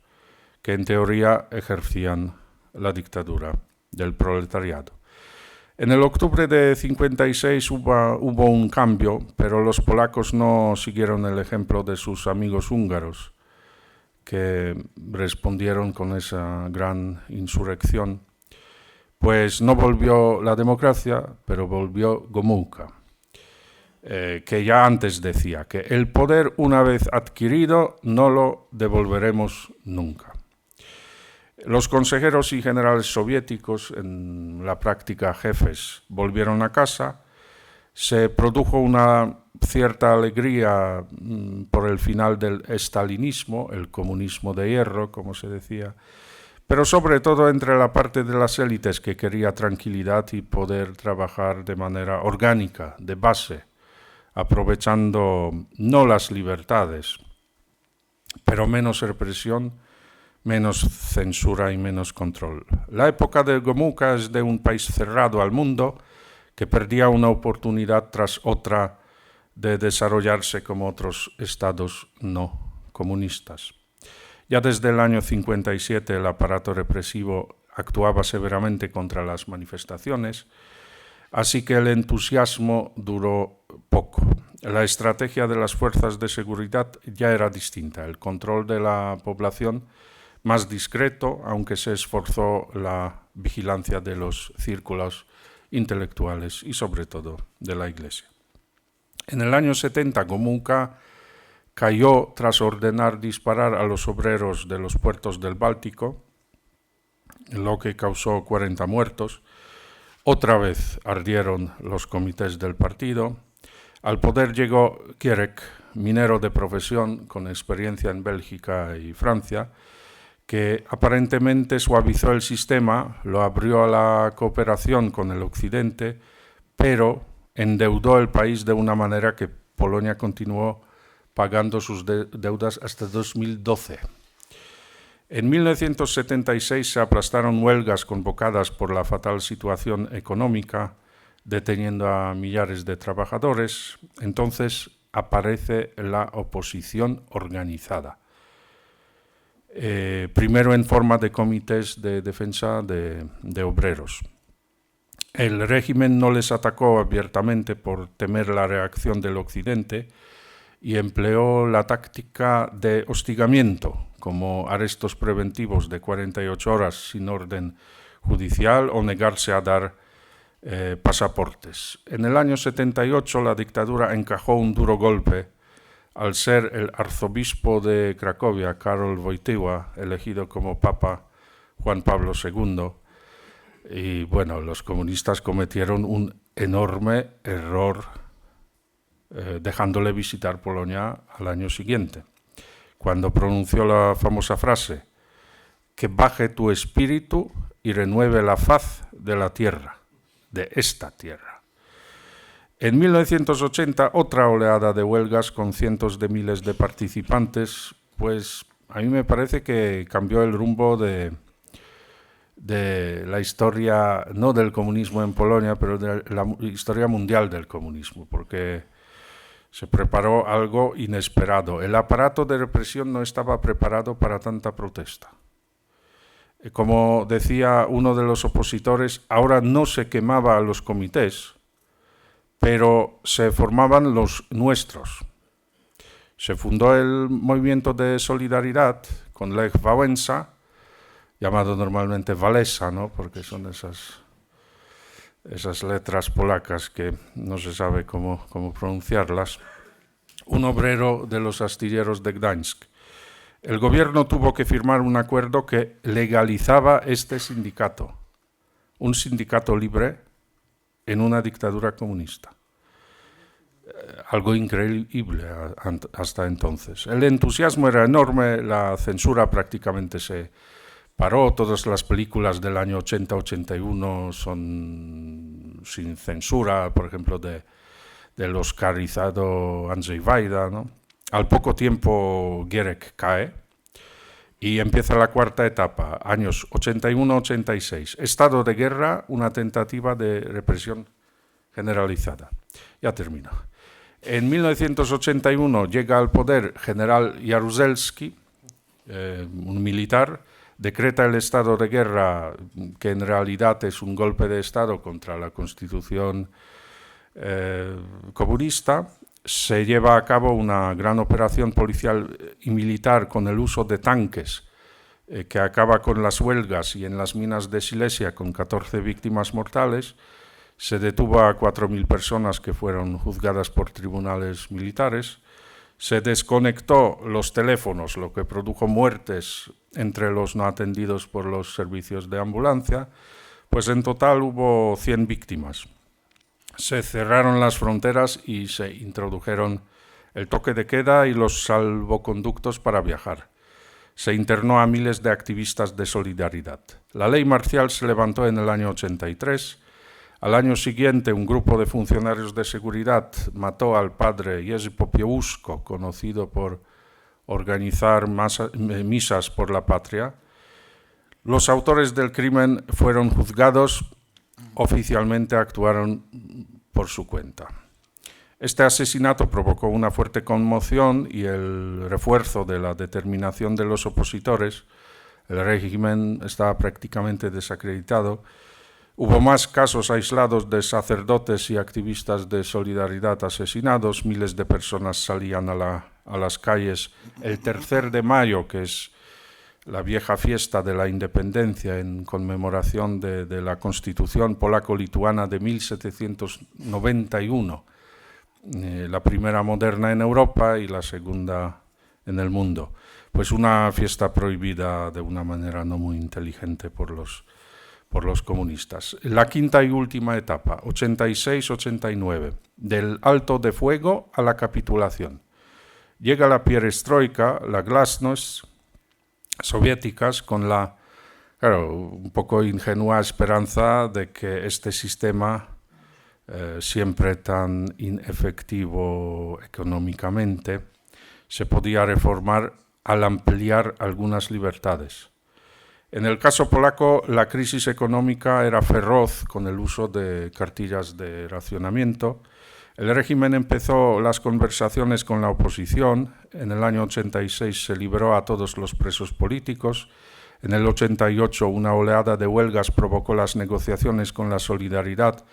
que en teoría ejercían la dictadura del proletariado. En el octubre de 56 hubo un cambio, pero los polacos no siguieron el ejemplo de sus amigos húngaros, que respondieron con esa gran insurrección. Pues no volvió la democracia, pero volvió Gomulka, que ya antes decía que el poder, una vez adquirido, no lo devolveremos nunca. Los consejeros y generales soviéticos, en la práctica jefes, volvieron a casa. Se produjo una cierta alegría por el final del estalinismo, el comunismo de hierro, como se decía, pero sobre todo entre la parte de las élites que quería tranquilidad y poder trabajar de manera orgánica, de base, aprovechando no las libertades, pero menos represión, menos censura y menos control. La época de Gomulka es de un país cerrado al mundo, que perdía una oportunidad tras otra de desarrollarse como otros estados no comunistas. Ya desde el año 57 el aparato represivo actuaba severamente contra las manifestaciones, así que el entusiasmo duró poco. La estrategia de las fuerzas de seguridad ya era distinta. El control de la población más discreto, aunque se esforzó la vigilancia de los círculos intelectuales y sobre todo de la Iglesia. En el año 70, Gomułka cayó tras ordenar disparar a los obreros de los puertos del Báltico, lo que causó 40 muertos. Otra vez ardieron los comités del partido. Al poder llegó Gierek, minero de profesión con experiencia en Bélgica y Francia, que aparentemente suavizó el sistema, lo abrió a la cooperación con el Occidente, pero endeudó el país de una manera que Polonia continuó pagando sus deudas hasta 2012. En 1976 se aplastaron huelgas convocadas por la fatal situación económica, deteniendo a millares de trabajadores. Entonces aparece la oposición organizada. Primero en forma de comités de defensa de obreros. El régimen no les atacó abiertamente por temer la reacción del Occidente y empleó la táctica de hostigamiento, como arrestos preventivos de 48 horas sin orden judicial o negarse a dar pasaportes. En el año 78 la dictadura encajó un duro golpe al ser el arzobispo de Cracovia, Karol Wojtyła, elegido como Papa Juan Pablo II. Y bueno, los comunistas cometieron un enorme error dejándole visitar Polonia al año siguiente, cuando pronunció la famosa frase: que baje tu espíritu y renueve la faz de la tierra, de esta tierra. En 1980, otra oleada de huelgas con cientos de miles de participantes, pues a mí me parece que cambió el rumbo de la historia, no del comunismo en Polonia, pero de la historia mundial del comunismo, porque se preparó algo inesperado. El aparato de represión no estaba preparado para tanta protesta. Como decía uno de los opositores, ahora no se quemaba a los comités, pero se formaban los nuestros. Se fundó el movimiento de solidaridad con Lech Wałęsa, llamado normalmente Walesa, ¿no? Porque son esas letras polacas que no se sabe cómo pronunciarlas. Un obrero de los astilleros de Gdańsk. El gobierno tuvo que firmar un acuerdo que legalizaba este sindicato, un sindicato libre en una dictadura comunista. Algo increíble hasta entonces. El entusiasmo era enorme, la censura prácticamente se paró. Todas las películas del año 80-81 son sin censura, por ejemplo, del oscarizado Andrzej Wajda, ¿no? Al poco tiempo Gierek cae y empieza la cuarta etapa, años 81-86. Estado de guerra, una tentativa de represión generalizada. Ya termino. En 1981 llega al poder general Jaruzelski, un militar, decreta el estado de guerra, que en realidad es un golpe de estado contra la constitución comunista. Se lleva a cabo una gran operación policial y militar con el uso de tanques que acaba con las huelgas y en las minas de Silesia con 14 víctimas mortales. Se detuvo a 4.000 personas que fueron juzgadas por tribunales militares. Se desconectó los teléfonos, lo que produjo muertes entre los no atendidos por los servicios de ambulancia. Pues en total hubo 100 víctimas. Se cerraron las fronteras y se introdujeron el toque de queda y los salvoconductos para viajar. Se internó a miles de activistas de solidaridad. La ley marcial se levantó en el año 83. Al año siguiente, un grupo de funcionarios de seguridad mató al padre Jerzy Popiełuszko, conocido por organizar misas por la patria. Los autores del crimen fueron juzgados. Oficialmente actuaron por su cuenta. Este asesinato provocó una fuerte conmoción y el refuerzo de la determinación de los opositores. El régimen estaba prácticamente desacreditado. Hubo más casos aislados de sacerdotes y activistas de solidaridad asesinados. Miles de personas salían a las calles el 3 de mayo, que es la vieja fiesta de la independencia en conmemoración de la Constitución polaco-lituana de 1791, la primera moderna en Europa y la segunda en el mundo. Pues una fiesta prohibida de una manera no muy inteligente por los comunistas. La quinta y última etapa, 86-89, del alto de fuego a la capitulación. Llega la perestroika, la glasnost soviéticas, con la, claro, un poco ingenua esperanza de que este sistema, siempre tan inefectivo económicamente, se podía reformar al ampliar algunas libertades. En el caso polaco, la crisis económica era feroz con el uso de cartillas de racionamiento. El régimen empezó las conversaciones con la oposición. En el año 86 se liberó a todos los presos políticos. En el 88 una oleada de huelgas provocó las negociaciones con la Solidaridad,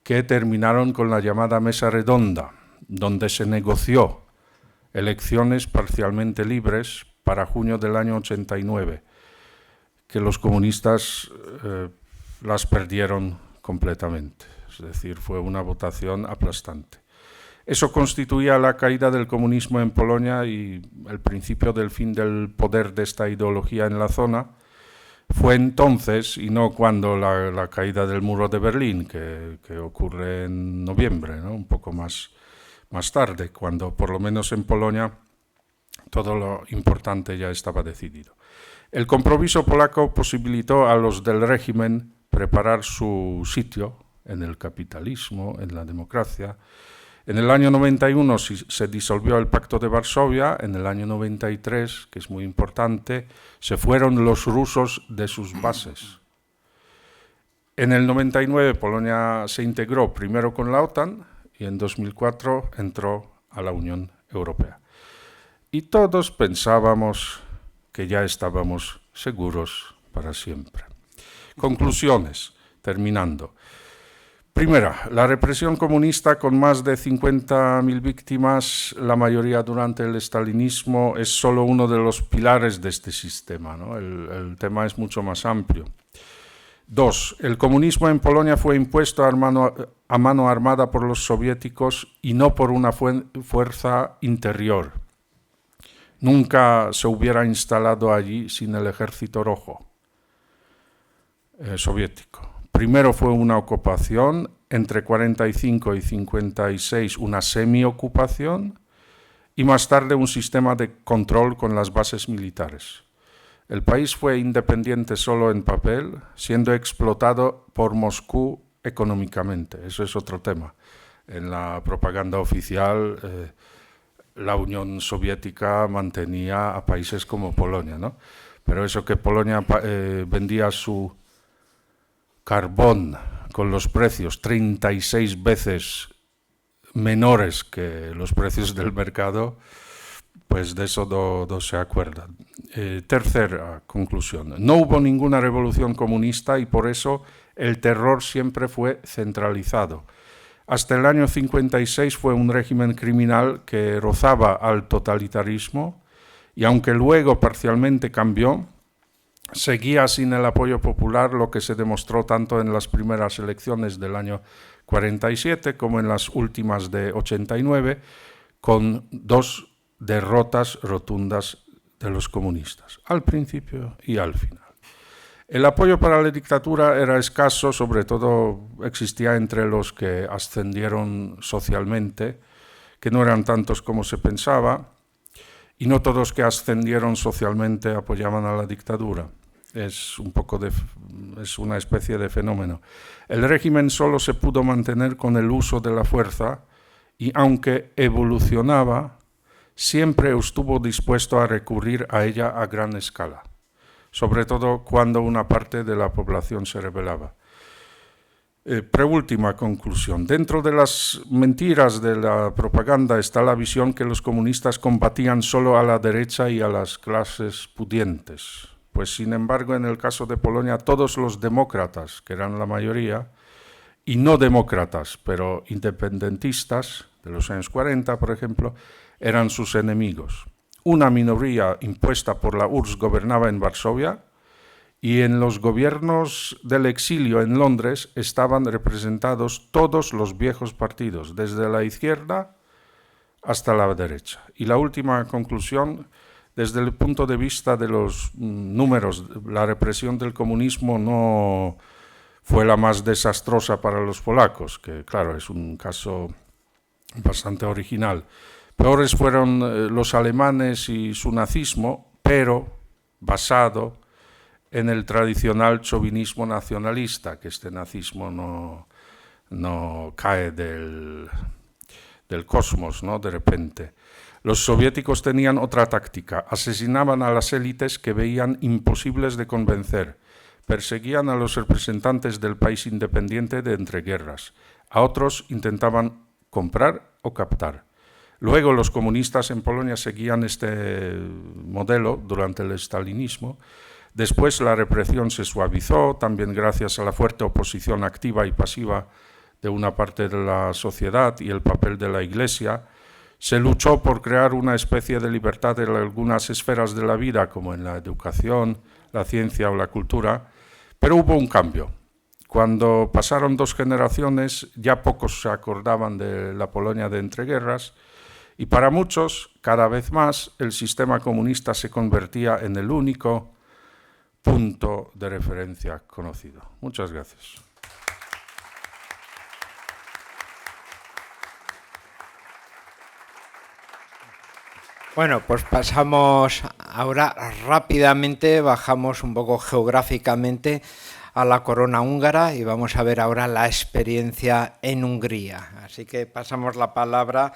que terminaron con la llamada Mesa Redonda, donde se negoció elecciones parcialmente libres para junio del año 89, que los comunistas las perdieron completamente. Es decir, fue una votación aplastante. Eso constituía la caída del comunismo en Polonia y el principio del fin del poder de esta ideología en la zona. Fue entonces, y no cuando la caída del muro de Berlín, que ocurre en noviembre, ¿no? Un poco más tarde, cuando por lo menos en Polonia todo lo importante ya estaba decidido. El compromiso polaco posibilitó a los del régimen preparar su sitio en el capitalismo, en la democracia. En el año 91 se disolvió el Pacto de Varsovia. En el año 93, que es muy importante, se fueron los rusos de sus bases. En el 99 Polonia se integró primero con la OTAN y en 2004 entró a la Unión Europea. Y todos pensábamos que ya estábamos seguros para siempre. Conclusiones, terminando. Primera, la represión comunista con más de 50.000 víctimas, la mayoría durante el estalinismo, es solo uno de los pilares de este sistema, ¿no? El tema es mucho más amplio. 2. El comunismo en Polonia fue impuesto a mano armada por los soviéticos y no por una fuerza interior. Nunca se hubiera instalado allí sin el ejército rojo soviético. Primero fue una ocupación, entre 45 y 56 una semiocupación y más tarde un sistema de control con las bases militares. El país fue independiente solo en papel, siendo explotado por Moscú económicamente. Eso es otro tema. En la propaganda oficial, la Unión Soviética mantenía a países como Polonia, ¿no? Pero eso que Polonia vendía su carbón con los precios 36 veces menores que los precios del mercado, pues de eso no se acuerdan. Tercera conclusión. No hubo ninguna revolución comunista y por eso el terror siempre fue centralizado. Hasta el año 56 fue un régimen criminal que rozaba al totalitarismo y aunque luego parcialmente cambió, seguía sin el apoyo popular, lo que se demostró tanto en las primeras elecciones del año 47 como en las últimas de 89, con 2 derrotas rotundas de los comunistas, al principio y al final. El apoyo para la dictadura era escaso, sobre todo existía entre los que ascendieron socialmente, que no eran tantos como se pensaba, y no todos que ascendieron socialmente apoyaban a la dictadura. Es una especie de fenómeno. El régimen solo se pudo mantener con el uso de la fuerza y aunque evolucionaba, siempre estuvo dispuesto a recurrir a ella a gran escala, sobre todo cuando una parte de la población se rebelaba. Preúltima conclusión. Dentro de las mentiras de la propaganda está la visión que los comunistas combatían solo a la derecha y a las clases pudientes. Pues, sin embargo, en el caso de Polonia, todos los demócratas, que eran la mayoría, y no demócratas, pero independentistas, de los años 40, por ejemplo, eran sus enemigos. una minoría impuesta por la URSS gobernaba en Varsovia y en los gobiernos del exilio en Londres estaban representados todos los viejos partidos, desde la izquierda hasta la derecha. Y la última conclusión, desde el punto de vista de los números, la represión del comunismo no fue la más desastrosa para los polacos, que claro, es un caso bastante original. Peores fueron los alemanes y su nazismo, pero basado en el tradicional chauvinismo nacionalista, que este nazismo no cae del cosmos, ¿no? De repente. Los soviéticos tenían otra táctica, asesinaban a las élites que veían imposibles de convencer, perseguían a los representantes del país independiente de entreguerras, a otros intentaban comprar o captar. Luego los comunistas en Polonia seguían este modelo durante el estalinismo. Después la represión se suavizó, también gracias a la fuerte oposición activa y pasiva de una parte de la sociedad y el papel de la Iglesia. Se luchó por crear una especie de libertad en algunas esferas de la vida, como en la educación, la ciencia o la cultura, pero hubo un cambio. Cuando pasaron 2 generaciones, ya pocos se acordaban de la Polonia de entreguerras, y para muchos, cada vez más, el sistema comunista se convertía en el único punto de referencia conocido. Muchas gracias. Bueno, pues pasamos ahora rápidamente, bajamos un poco geográficamente a la corona húngara y vamos a ver ahora la experiencia en Hungría. Así que pasamos la palabra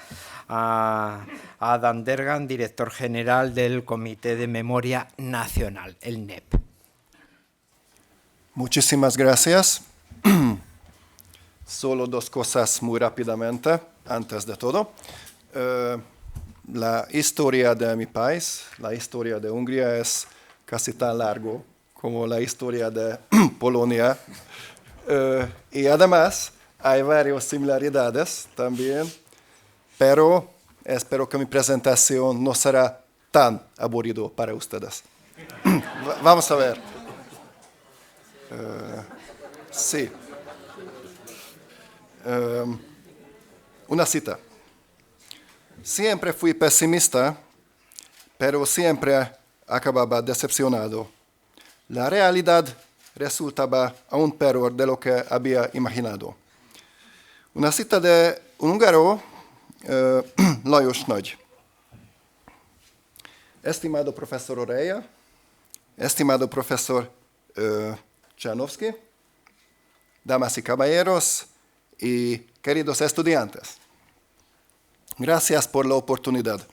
a Adam Dergan, director general del Comité de Memoria Nacional, el NEP. Muchísimas gracias. Solo 2 cosas muy rápidamente, antes de todo. La historia de mi país, la historia de Hungría, es casi tan largo como la historia de Polonia. Y además hay varias similaridades también, pero espero que mi presentación no será tan aburrido para ustedes. Vamos a ver. Sí. Una cita. Siempre fui pesimista, pero siempre acababa decepcionado. La realidad resultaba aún peor de lo que había imaginado. Una cita de un húngaro, Lajos Nagy. Estimado profesor Oreja, estimado profesor Csernovszky, damas y caballeros y queridos estudiantes. Gracias por la oportunidad.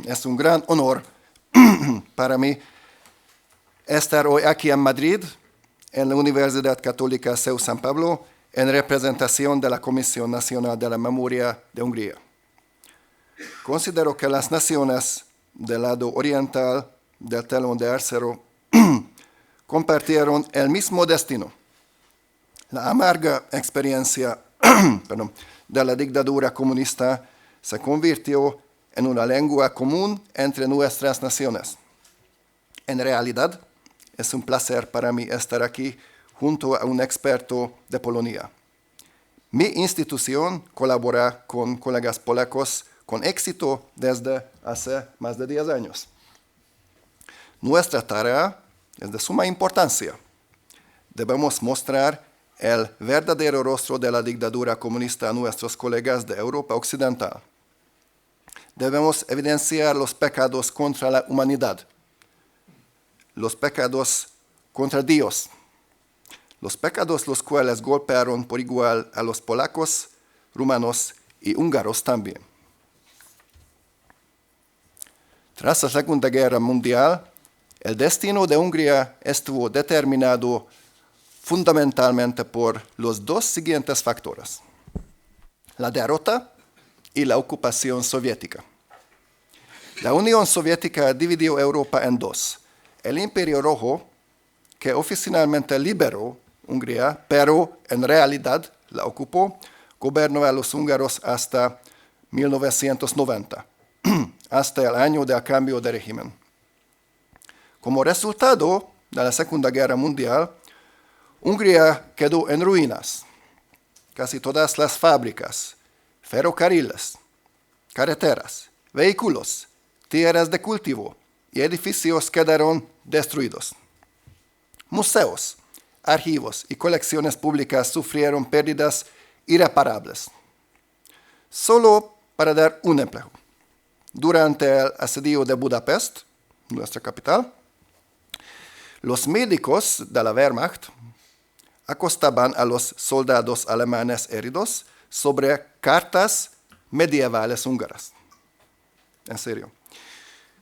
Es un gran honor para mí estar hoy aquí en Madrid, en la Universidad Católica CEU San Pablo, en representación de la Comisión Nacional de la Memoria de Hungría. Considero que las naciones del lado oriental del telón de acero compartieron el mismo destino. La amarga experiencia de la dictadura comunista se convirtió en una lengua común entre nuestras naciones. En realidad, es un placer para mí estar aquí junto a un experto de Polonia. Mi institución colabora con colegas polacos con éxito desde hace más de 10 años. Nuestra tarea es de suma importancia. Debemos mostrar el verdadero rostro de la dictadura comunista a nuestros colegas de Europa Occidental. Debemos evidenciar los pecados contra la humanidad, los pecados contra Dios, los pecados los cuales golpearon por igual a los polacos, rumanos y húngaros también. Tras la Segunda Guerra Mundial, el destino de Hungría estuvo determinado fundamentalmente por los 2 siguientes factores: la derrota y la ocupación soviética. La Unión Soviética dividió Europa en 2. El Imperio Rojo, que oficialmente liberó Hungría, pero en realidad la ocupó, gobernó a los húngaros hasta 1990. hasta el año del cambio de régimen. Como resultado de la Segunda Guerra Mundial, Hungría quedó en ruinas. Casi todas las fábricas, ferrocarriles, carreteras, vehículos, tierras de cultivo y edificios quedaron destruidos. Museos, archivos y colecciones públicas sufrieron pérdidas irreparables. Solo para dar un ejemplo, durante el asedio de Budapest, nuestra capital, los médicos de la Wehrmacht acostaban a los soldados alemanes heridos sobre cartas medievales húngaras. En serio.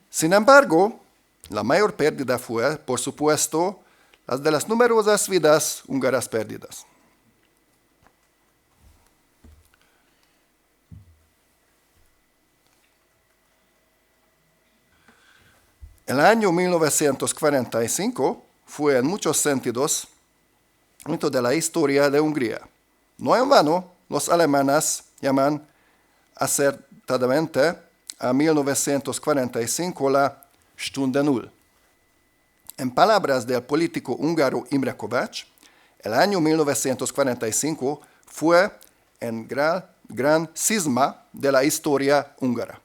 Sin embargo, la mayor pérdida fue, por supuesto, las de las numerosas vidas húngaras perdidas. El año 1945 fue en muchos sentidos un hito de la historia de Hungría. No en vano, los alemanes llaman acertadamente a 1945 la Stunde Null. En palabras del político húngaro Imre Kovács, el año 1945 fue un gran cisma de la historia húngara.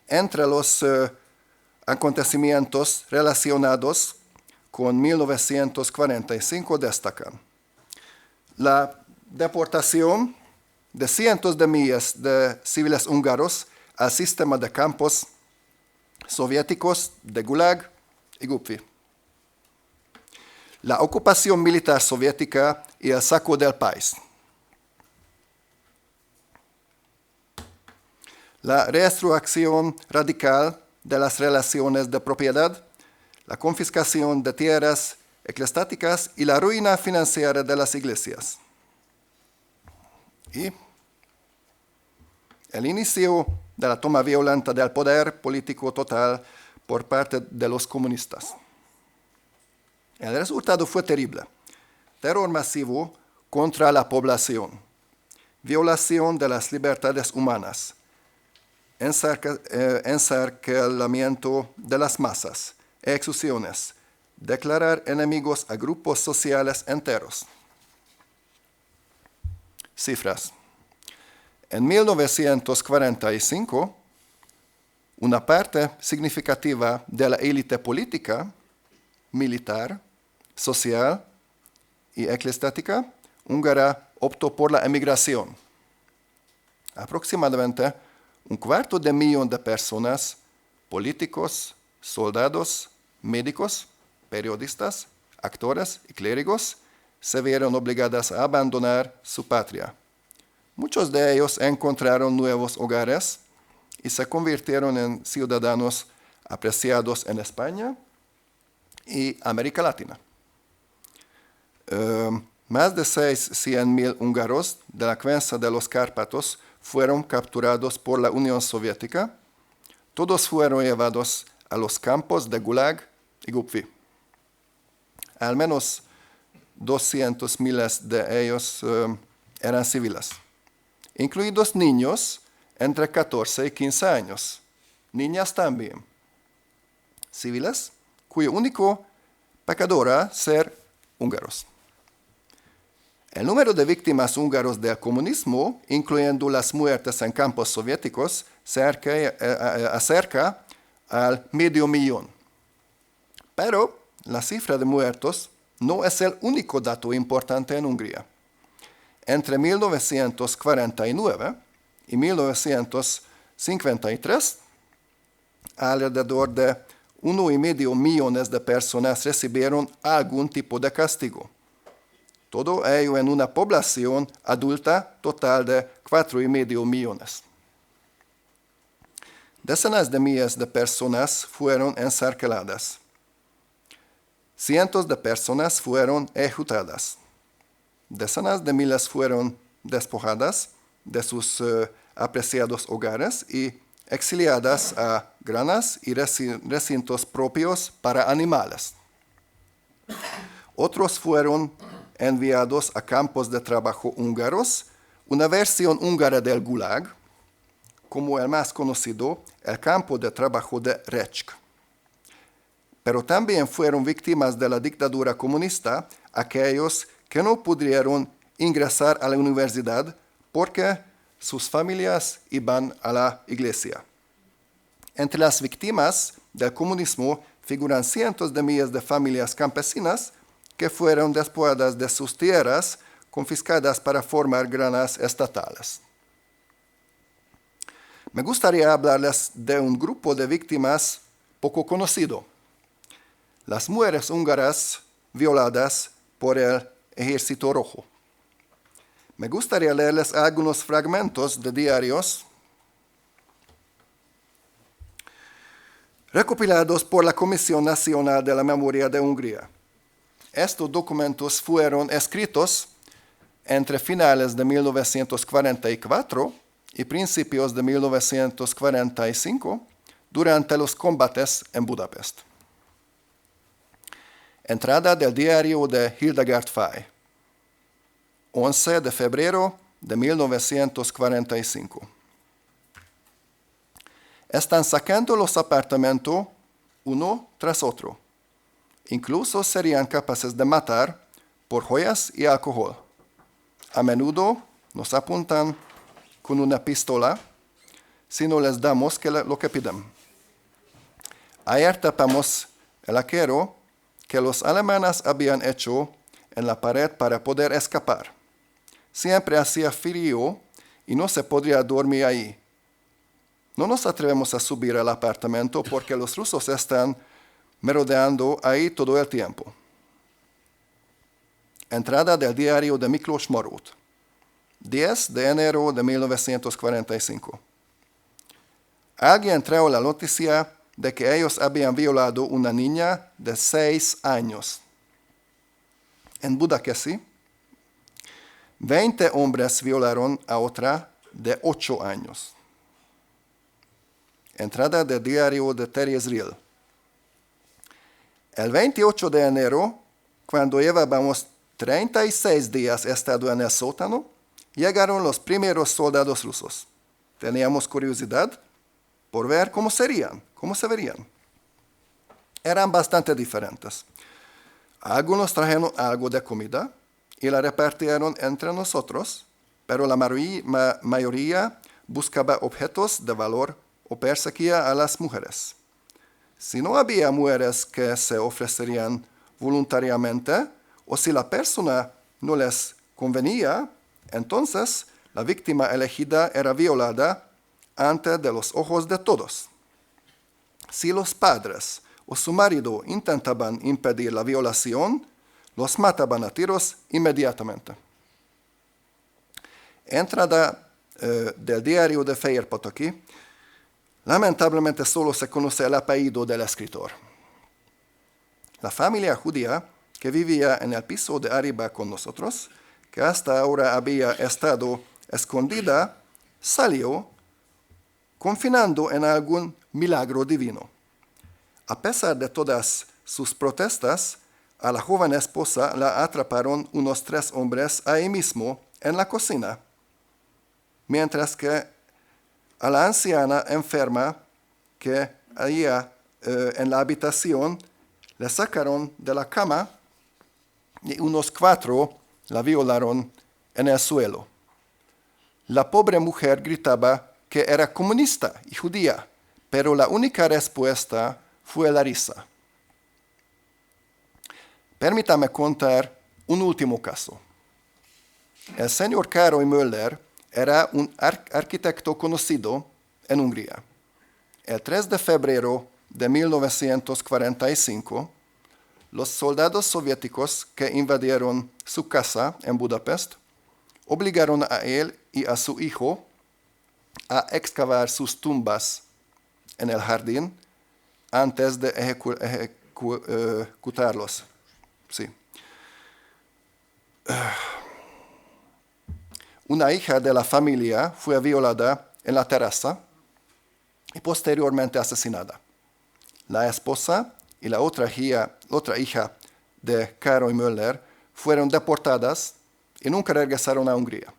Entre los acontecimientos relacionados con 1945 destacan la deportación de cientos de miles de civiles húngaros al sistema de campos soviéticos de Gulag y Gupfi, la ocupación militar soviética y el saco del país, la reestructuración radical de las relaciones de propiedad, la confiscación de tierras eclesiásticas y la ruina financiera de las iglesias. Y el inicio de la toma violenta del poder político total por parte de los comunistas. El resultado fue terrible. Terror masivo contra la población, violación de las libertades humanas, encarcelamiento de las masas, ejecuciones, declarar enemigos a grupos sociales enteros. Cifras. En 1945, una parte significativa de la élite política, militar, social y eclesiástica húngara optó por la emigración. Aproximadamente 250,000 de personas, políticos, soldados, médicos, periodistas, actores y clérigos, se vieron obligadas a abandonar su patria. Muchos de ellos encontraron nuevos hogares y se convirtieron en ciudadanos apreciados en España y América Latina. Más de 600,000 húngaros de la cuenca de los Cárpatos fueron capturados por la Unión Soviética. Todos fueron llevados a los campos de Gulag y Gupfi. Al menos 200,000 de ellos eran civiles, incluidos niños entre 14 y 15 años, niñas también, civiles cuyo único pecado era ser húngaros. El número de víctimas húngaros del comunismo, incluyendo las muertes en campos soviéticos, se acerca al 500,000. Pero la cifra de muertos no es el único dato importante en Hungría. Entre 1949 y 1953, alrededor de 1,5 millones de personas recibieron algún tipo de castigo. Todo ello en una población adulta total de 4,5 millones. Decenas de miles de personas fueron encarceladas. Cientos de personas fueron ejecutadas. Decenas de miles fueron despojadas de sus apreciados hogares y exiliadas a granjas y recintos propios para animales. Otros fueron enviados a campos de trabajo húngaros, una versión húngara del Gulag, como el más conocido, el campo de trabajo de Recsk. Pero también fueron víctimas de la dictadura comunista aquellos que no pudieron ingresar a la universidad porque sus familias iban a la iglesia. Entre las víctimas del comunismo figuran cientos de miles de familias campesinas que fueron despojadas de sus tierras, confiscadas para formar granjas estatales. Me gustaría hablarles de un grupo de víctimas poco conocido: las mujeres húngaras violadas por el Ejército Rojo. Me gustaría leerles algunos fragmentos de diarios recopilados por la Comisión Nacional de la Memoria de Hungría. Estos documentos fueron escritos entre finales de 1944 y principios de 1945 durante los combates en Budapest. Entrada del diario de Hildegard Fay, 11 de febrero de 1945. Están sacando los apartamentos uno tras otro. Incluso serían capaces de matar por joyas y alcohol. A menudo nos apuntan con una pistola si no les damos lo que piden. Ayer tapamos el agujero que los alemanes habían hecho en la pared para poder escapar. Siempre hacía frío y no se podría dormir ahí. No nos atrevemos a subir al apartamento porque los rusos están merodeando ahí todo el tiempo. Entrada del diario de Miklós Marut, 10 de enero de 1945. Alguien trajo la noticia de que ellos habían violado una niña de 6 años. En Budakeszi, 20 hombres violaron a otra de 8 años. Entrada del diario de Terezrín. El 28 de enero, cuando llevábamos 36 días estando en el sótano, llegaron los primeros soldados rusos. Teníamos curiosidad por ver cómo se verían. Eran bastante diferentes. Algunos trajeron algo de comida y la repartieron entre nosotros, pero la mayoría buscaba objetos de valor o perseguía a las mujeres. Si no había mujeres que se ofrecerían voluntariamente, o si la persona no les convenía, entonces la víctima elegida era violada ante de los ojos de todos. Si los padres o su marido intentaban impedir la violación, los mataban a tiros inmediatamente. Entrada del diario de Fejér-Pataki. Lamentablemente solo se conoce el apellido del escritor. La familia judía que vivía en el piso de arriba con nosotros, que hasta ahora había estado escondida, salió confiando en algún milagro divino. A pesar de todas sus protestas, a la joven esposa la atraparon unos 3 hombres ahí mismo en la cocina, mientras que a la anciana enferma que había en la habitación le sacaron de la cama y unos 4 la violaron en el suelo. La pobre mujer gritaba que era comunista y judía, pero la única respuesta fue la risa. Permítame contar un último caso. El señor Károly Müller era un arquitecto conocido en Hungría. El 3 de febrero de 1945, los soldados soviéticos que invadieron su casa en Budapest obligaron a él y a su hijo a excavar sus tumbas en el jardín antes de ejecutarlos. Sí. Una hija de la familia fue violada en la terraza y posteriormente asesinada. La esposa y la otra hija de Károly Müller fueron deportadas y nunca regresaron a Hungría.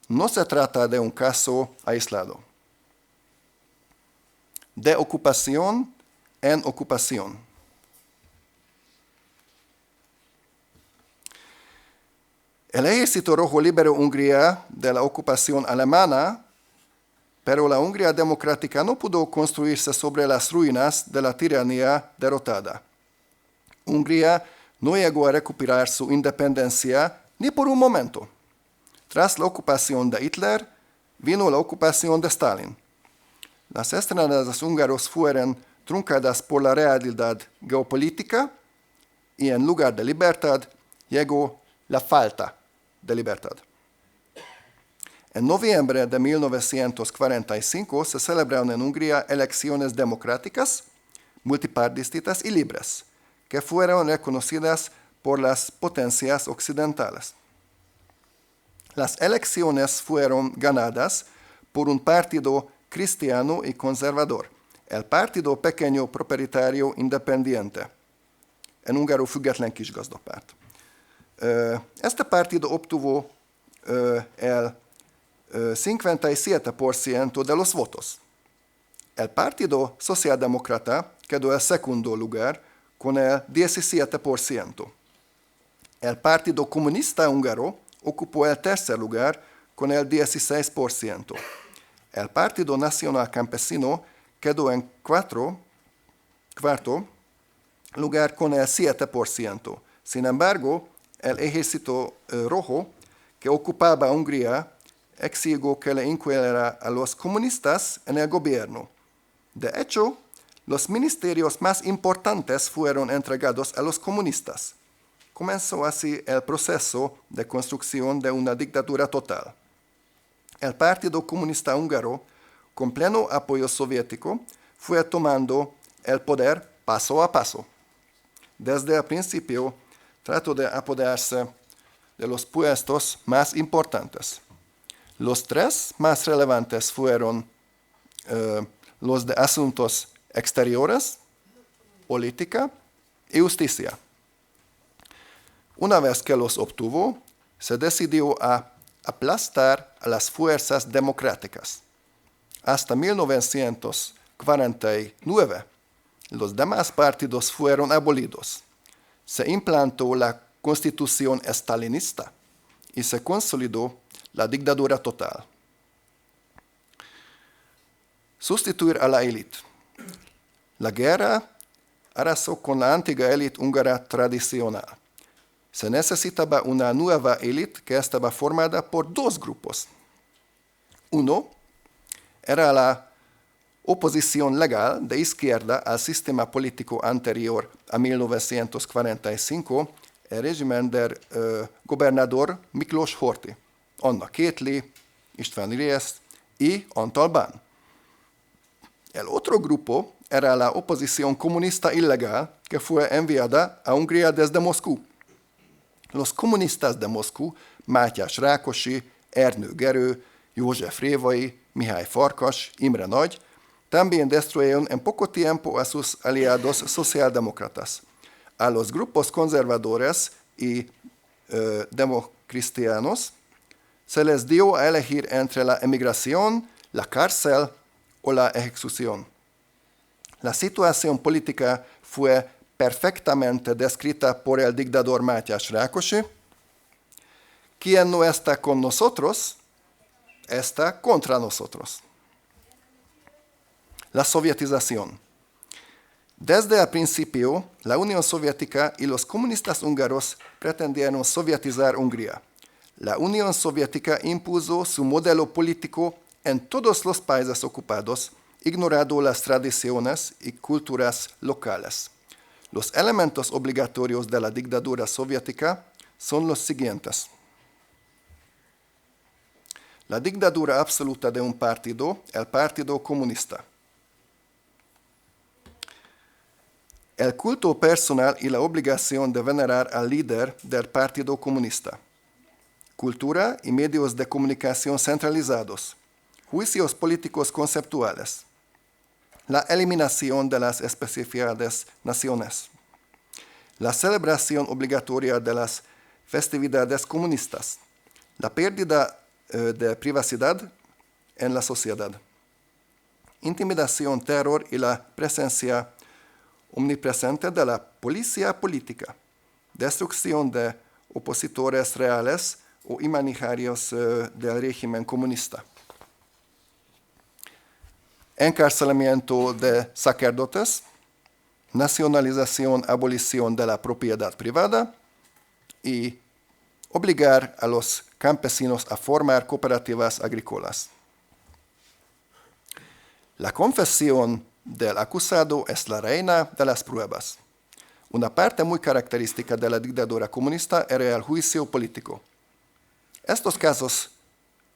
No se trata de un caso aislado. de ocupación en ocupación. El Ejército Rojo liberó Hungría de la ocupación alemana, pero la Hungría democrática no pudo construirse sobre las ruinas de la tiranía derrotada. Hungría no llegó a recuperar su independencia ni por un momento. Tras la ocupación de Hitler, vino la ocupación de Stalin. Las estrenadas húngaros fueron truncadas por la realidad geopolítica y en lugar de libertad llegó la falta de libertad. En noviembre de 1945 se celebraron en Hungría elecciones democráticas, multipartidistas y libres, que fueron reconocidas por las potencias occidentales. Las elecciones fueron ganadas por un partido cristiano y conservador, el Partido Pequeño Proprietario Independiente, en húngaro független kisgazdapárt. Este partido obtuvo el 57% de los votos. El Partido Socialdemócrata quedó el segundo lugar con el 17%. El Partido Comunista Húngaro ocupó el tercer lugar con el 16%. El Partido Nacional Campesino quedó en cuarto lugar con el 7%. Sin embargo, el Ejército Rojo, que ocupaba Hungría, exigió que le incluyera a los comunistas en el gobierno. De hecho, los ministerios más importantes fueron entregados a los comunistas. Comenzó así el proceso de construcción de una dictadura total. El Partido Comunista Húngaro, con pleno apoyo soviético, fue tomando el poder paso a paso. Desde el principio, trató de apoderarse de los puestos más importantes. Los tres más relevantes fueron los de asuntos exteriores, política y justicia. Una vez que los obtuvo, se decidió a aplastar a las fuerzas democráticas. Hasta 1949, los demás partidos fueron abolidos. Se implantó la constitución estalinista y se consolidó la dictadura total. Sustituir a la élite. La guerra arrasó con la antigua élite húngara tradicional. Se necesitaba una nueva élite que estaba formada por dos grupos. Uno era la oposición legal de izquierda al sistema político anterior a 1945, el régimen del gobernador Miklós Horthy, Anna Kétli, István Riesz y Antal Bán. El otro grupo era la oposición comunista ilegal que fue enviada a Hungría desde Moscú. Los comunistas de Moscú, Mátyás Rákosi, Ernő Gerő, József Révai, Mihály Farkas, Imre Nagy, también destruyeron en poco tiempo a sus aliados socialdemócratas. A los grupos conservadores y democristianos se les dio a elegir entre la emigración, la cárcel o la ejecución. La situación política fue perfectamente descrita por el dictador Mátyás Rákosi. Quien no está con nosotros, está contra nosotros. La sovietización. Desde el principio, la Unión Soviética y los comunistas húngaros pretendieron sovietizar Hungría. La Unión Soviética impuso su modelo político en todos los países ocupados, ignorando las tradiciones y culturas locales. Los elementos obligatorios de la dictadura soviética son los siguientes. La dictadura absoluta de un partido, el Partido Comunista. El culto personal y la obligación de venerar al líder del Partido Comunista. Cultura y medios de comunicación centralizados. Juicios políticos conceptuales. La eliminación de las especificidades nacionales. La celebración obligatoria de las festividades comunistas. La pérdida de privacidad en la sociedad. intimidación, terror y la presencia omnipresente de la policía política, destrucción de opositores reales o imaginarios del régimen comunista, encarcelamiento de sacerdotes, nacionalización, abolición de la propiedad privada y obligar a los campesinos a formar cooperativas agrícolas. La confesión del acusado es la reina de las pruebas. Una parte muy característica de la dictadura comunista era el juicio político. Estos casos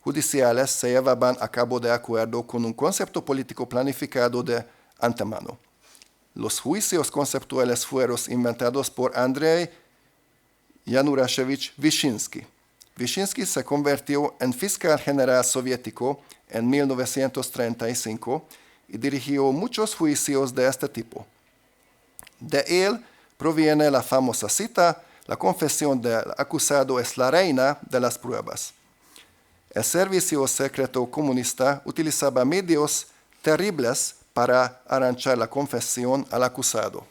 judiciales se llevaban a cabo de acuerdo con un concepto político planificado de antemano. Los juicios conceptuales fueron inventados por Andrei Yanurashevich Vyshinsky. Vyshinsky se convirtió en fiscal general soviético en 1935 y dirigió muchos juicios de este tipo. De él proviene la famosa cita: la confesión del acusado es la reina de las pruebas. El servicio secreto comunista utilizaba medios terribles para arrancar la confesión al acusado.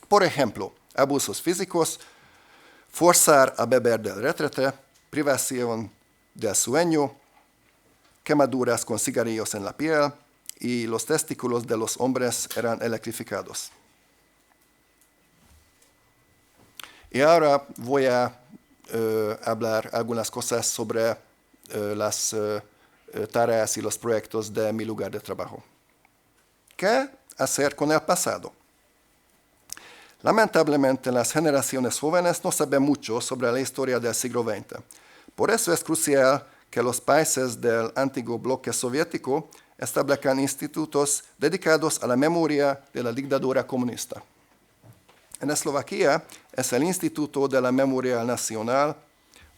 Por ejemplo, abusos físicos, forzar a beber del retrete, privación del sueño, quemaduras con cigarrillos en la piel, y los testículos de los hombres eran electrificados. Y ahora voy a hablar algunas cosas sobre las tareas y los proyectos de mi lugar de trabajo. ¿Qué hacer con el pasado? Lamentablemente, las generaciones jóvenes no saben mucho sobre la historia del siglo XX. Por eso es crucial que los países del antiguo bloque soviético establezcan institutos dedicados a la memoria de la dictadura comunista. En Eslovaquia es el Instituto de la Memoria Nacional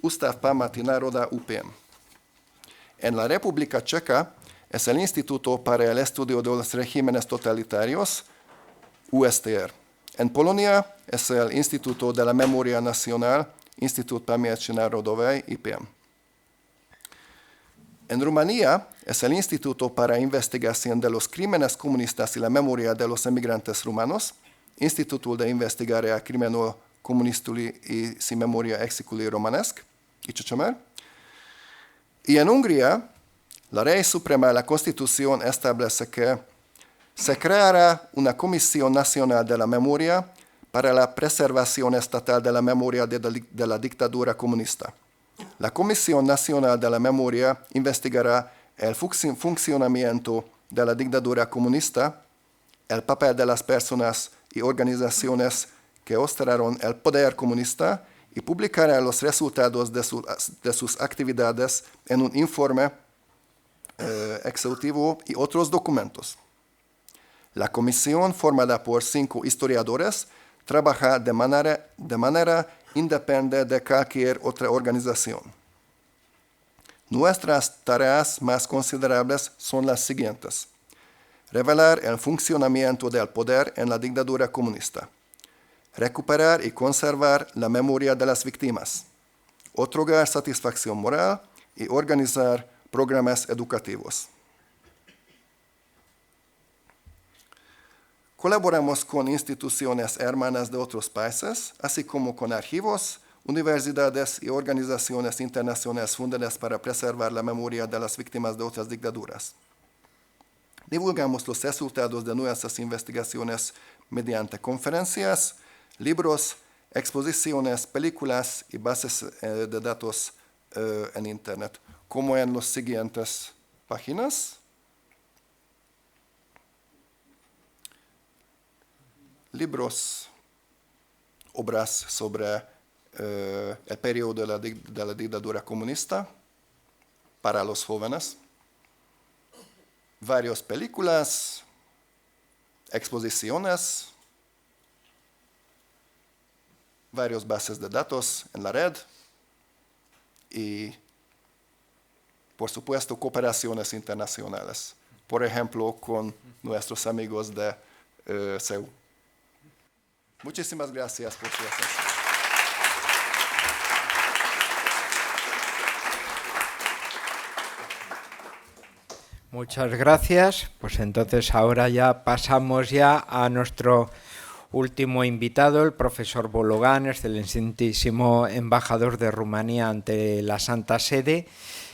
Ústav pamäti národa UPM. En la República Checa es el Instituto para el Estudio de los Regímenes Totalitarios USTR. En Polonia es el Instituto de la Memoria Nacional Instytut Pamięci Narodowej IPM. En Rumanía es el Instituto para Investigación de los Crímenes Comunistas y la Memoria de los Emigrantes Rumanos, Institutul de Investigare a Crimenul Comunistului și Memoria Exicului Romanesc, ICCMR. Y en Hungría, la Ley Suprema de la Constitución establece que se creará una Comisión Nacional de la Memoria para la preservación estatal de la memoria de la dictadura comunista. La Comisión Nacional de la Memoria investigará el funcionamiento de la dictadura comunista, el papel de las personas y organizaciones que ostentaron el poder comunista y publicará los resultados de sus actividades en un informe exhaustivo y otros documentos. La comisión, formada por 5 historiadores, trabaja de manera independiente de cualquier otra organización. Nuestras tareas más considerables son las siguientes: revelar el funcionamiento del poder en la dictadura comunista, recuperar y conservar la memoria de las víctimas, otorgar satisfacción moral y organizar programas educativos. Colaboramos con instituciones hermanas de otros países, así como con archivos, universidades y organizaciones internacionales fundadas para preservar la memoria de las víctimas de otras dictaduras. Divulgamos los resultados de nuestras investigaciones mediante conferencias, libros, exposiciones, películas y bases de datos en Internet, como en las siguientes páginas. Libros, obras sobre el periodo de la dictadura comunista para los jóvenes, varias películas, exposiciones, varias bases de datos en la red y, por supuesto, cooperaciones internacionales, por ejemplo, con nuestros amigos de CEU. Muchísimas gracias por su atención. Muchas gracias. Pues entonces ahora ya pasamos ya a nuestro último invitado, el profesor Bologan, excelentísimo embajador de Rumanía ante la Santa Sede,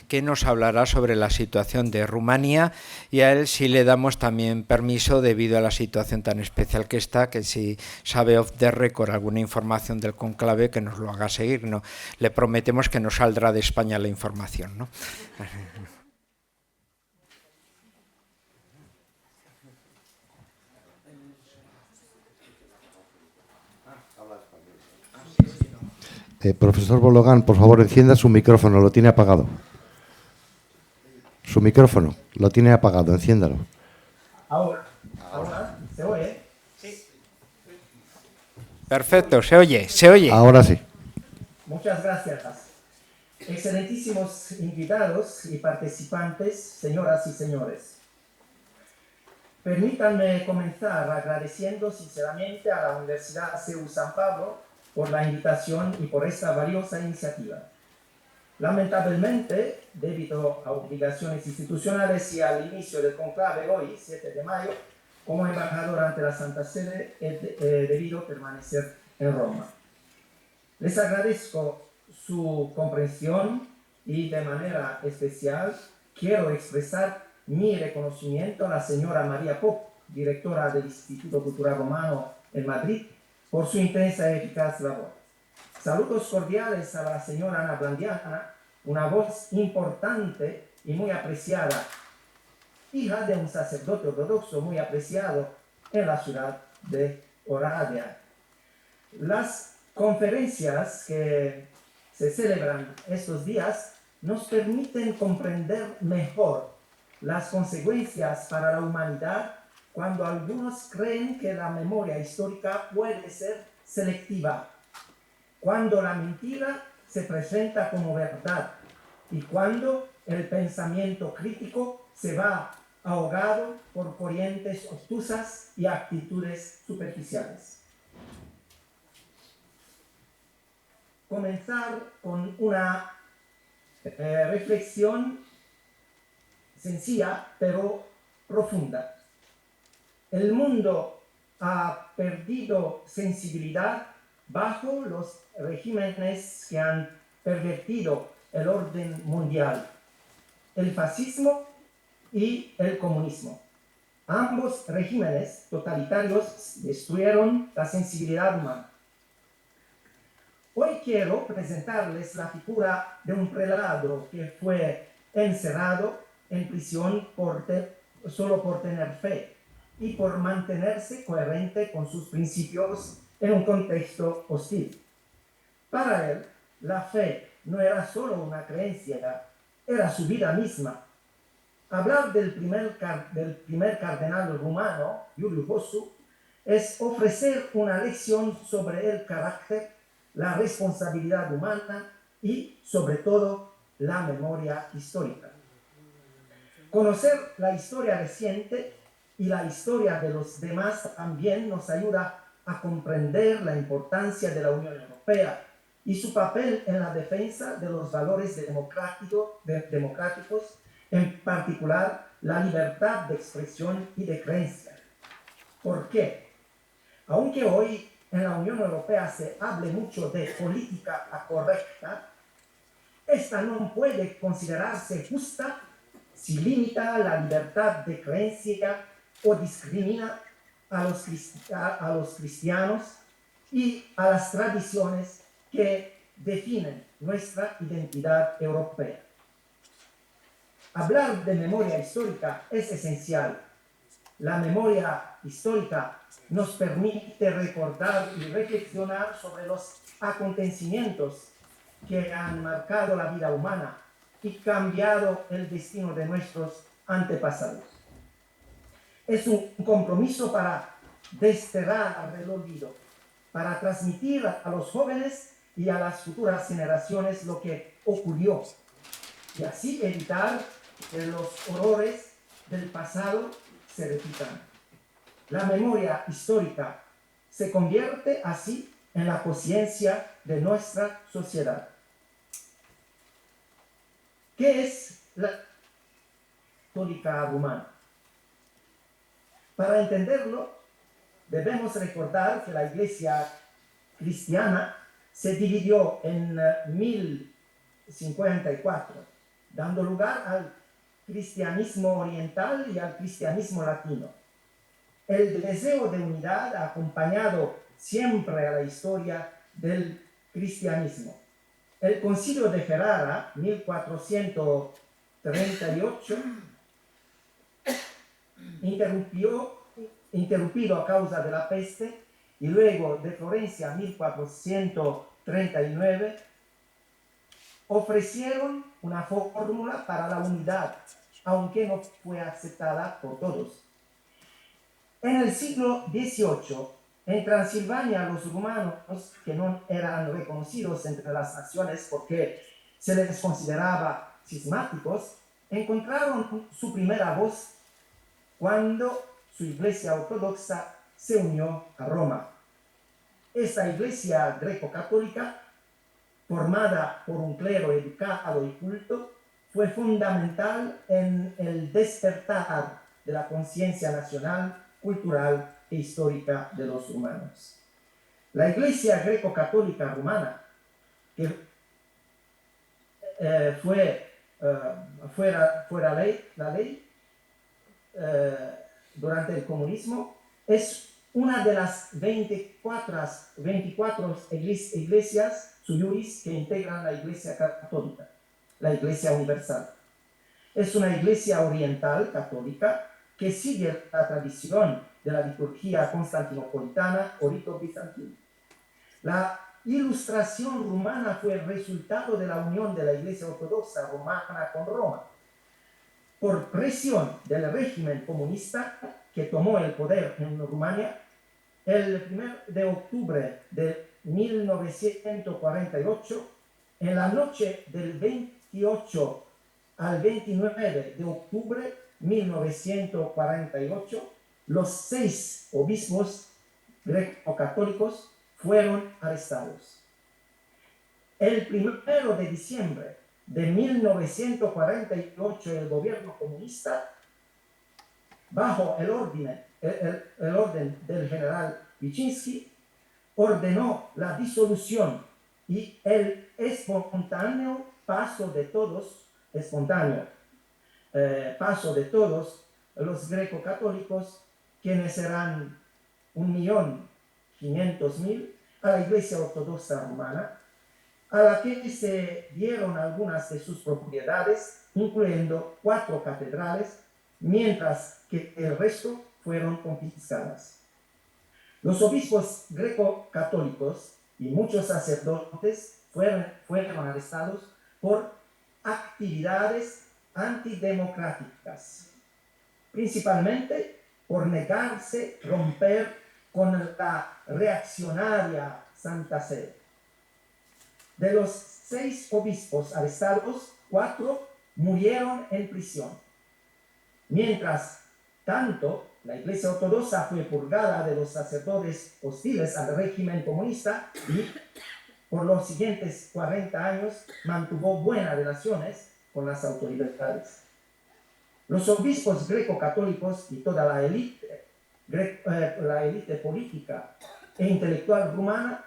que nos hablará sobre la situación de Rumanía, y a él sí le damos también permiso debido a la situación tan especial que está, que si sabe off the record alguna información del conclave que nos lo haga seguir, ¿no? Le prometemos que no saldrá de España la información, ¿no? Profesor Bologan, por favor, encienda su micrófono, lo tiene apagado. Su micrófono, lo tiene apagado, enciéndalo. Ahora, ¿se oye? Sí. Perfecto, se oye, se oye. Ahora sí. Muchas gracias. Excelentísimos invitados y participantes, señoras y señores. Permítanme comenzar agradeciendo sinceramente a la Universidad CEU San Pablo por la invitación y por esta valiosa iniciativa. Lamentablemente, debido a obligaciones institucionales y al inicio del conclave hoy, 7 de mayo, como embajador ante la Santa Sede, he debido permanecer en Roma. Les agradezco su comprensión y de manera especial quiero expresar mi reconocimiento a la señora María Pop, directora del Instituto Cultural Romano en Madrid, por su intensa y eficaz labor. Saludos cordiales a la señora Ana Blandiana, una voz importante y muy apreciada, hija de un sacerdote ortodoxo muy apreciado en la ciudad de Oradea. Las conferencias que se celebran estos días nos permiten comprender mejor las consecuencias para la humanidad cuando algunos creen que la memoria histórica puede ser selectiva, cuando la mentira se presenta como verdad y cuando el pensamiento crítico se va ahogado por corrientes obtusas y actitudes superficiales. Comenzar con una reflexión sencilla pero profunda. El mundo ha perdido sensibilidad bajo los regímenes que han pervertido el orden mundial, el fascismo y el comunismo. Ambos regímenes totalitarios destruyeron la sensibilidad humana. Hoy quiero presentarles la figura de un prelado que fue encerrado en prisión solo por tener fe y por mantenerse coherente con sus principios en un contexto hostil. Para él, la fe no era solo una creencia, era su vida misma. Hablar del primer cardenal rumano, Iuliu Hossu, es ofrecer una lección sobre el carácter, la responsabilidad humana y, sobre todo, la memoria histórica. Conocer la historia reciente y la historia de los demás también nos ayuda a comprender la importancia de la Unión Europea y su papel en la defensa de los valores democráticos, en particular la libertad de expresión y de creencia. ¿Por qué? Aunque hoy en la Unión Europea se hable mucho de política correcta, esta no puede considerarse justa si limita la libertad de creencia o discrimina a los cristianos y a las tradiciones que definen nuestra identidad europea. Hablar de memoria histórica es esencial. La memoria histórica nos permite recordar y reflexionar sobre los acontecimientos que han marcado la vida humana y cambiado el destino de nuestros antepasados. Es un compromiso para desterrar el olvido, para transmitir a los jóvenes y a las futuras generaciones lo que ocurrió y así evitar que los horrores del pasado se repitan. La memoria histórica se convierte así en la conciencia de nuestra sociedad. ¿Qué es Greco-Católica Rumana. Para entenderlo, debemos recordar que la Iglesia cristiana se dividió en 1054, dando lugar al cristianismo oriental y al cristianismo latino. El deseo de unidad ha acompañado siempre a la historia del cristianismo. El Concilio de Ferrara, 1438, interrumpido a causa de la peste, y luego de Florencia, 1439, ofrecieron una fórmula para la unidad, aunque no fue aceptada por todos. En el siglo XVIII, en Transilvania, los rumanos, que no eran reconocidos entre las naciones porque se les consideraba cismáticos, encontraron su primera voz cuando su iglesia ortodoxa se unió a Roma. Esta iglesia greco-católica, formada por un clero educado y culto, fue fundamental en el despertar de la conciencia nacional, cultural e histórica de los rumanos. La Iglesia greco-católica rumana, que fuera la ley durante el comunismo, es una de las 24 iglesias sui iuris que integran la Iglesia católica, la Iglesia universal. Es una iglesia oriental católica que sigue la tradición de la liturgia constantinopolitana o rito bizantino. La ilustración rumana fue el resultado de la unión de la Iglesia Ortodoxa romana con Roma. Por presión del régimen comunista que tomó el poder en Rumania, el 1 de octubre de 1948, en la noche del 28 al 29 de octubre 1948, los 6 obispos greco-católicos fueron arrestados. El 1 de diciembre de 1948, el gobierno comunista, bajo el orden del general Wyszynski, ordenó la disolución y el espontáneo paso de todos los greco-católicos, quienes serán 1.500.000, a la Iglesia Ortodoxa Romana, a la que se dieron algunas de sus propiedades, incluyendo 4 catedrales, mientras que el resto fueron confiscadas. Los obispos greco-católicos y muchos sacerdotes fueron arrestados por actividades antidemocráticas, principalmente por negarse a romper con la reaccionaria Santa Sede. De los 6 obispos arrestados, 4 murieron en prisión. Mientras tanto, la Iglesia Ortodoxa fue purgada de los sacerdotes hostiles al régimen comunista y por los siguientes 40 años mantuvo buenas relaciones con las autoridades. Los obispos greco-católicos y toda la élite política e intelectual rumana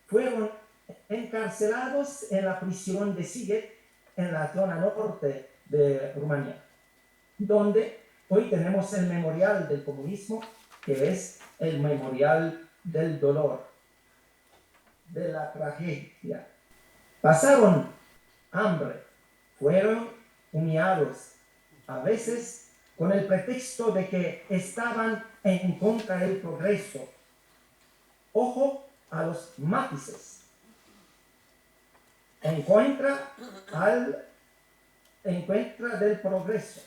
fueron encarcelados en la prisión de Sighet, en la zona norte de Rumanía, donde hoy tenemos el memorial del comunismo, que es el memorial del dolor, de la tragedia. Pasaron hambre, fueron humillados, a veces con el pretexto de que estaban en contra del progreso. Ojo a los matices. En contra del progreso.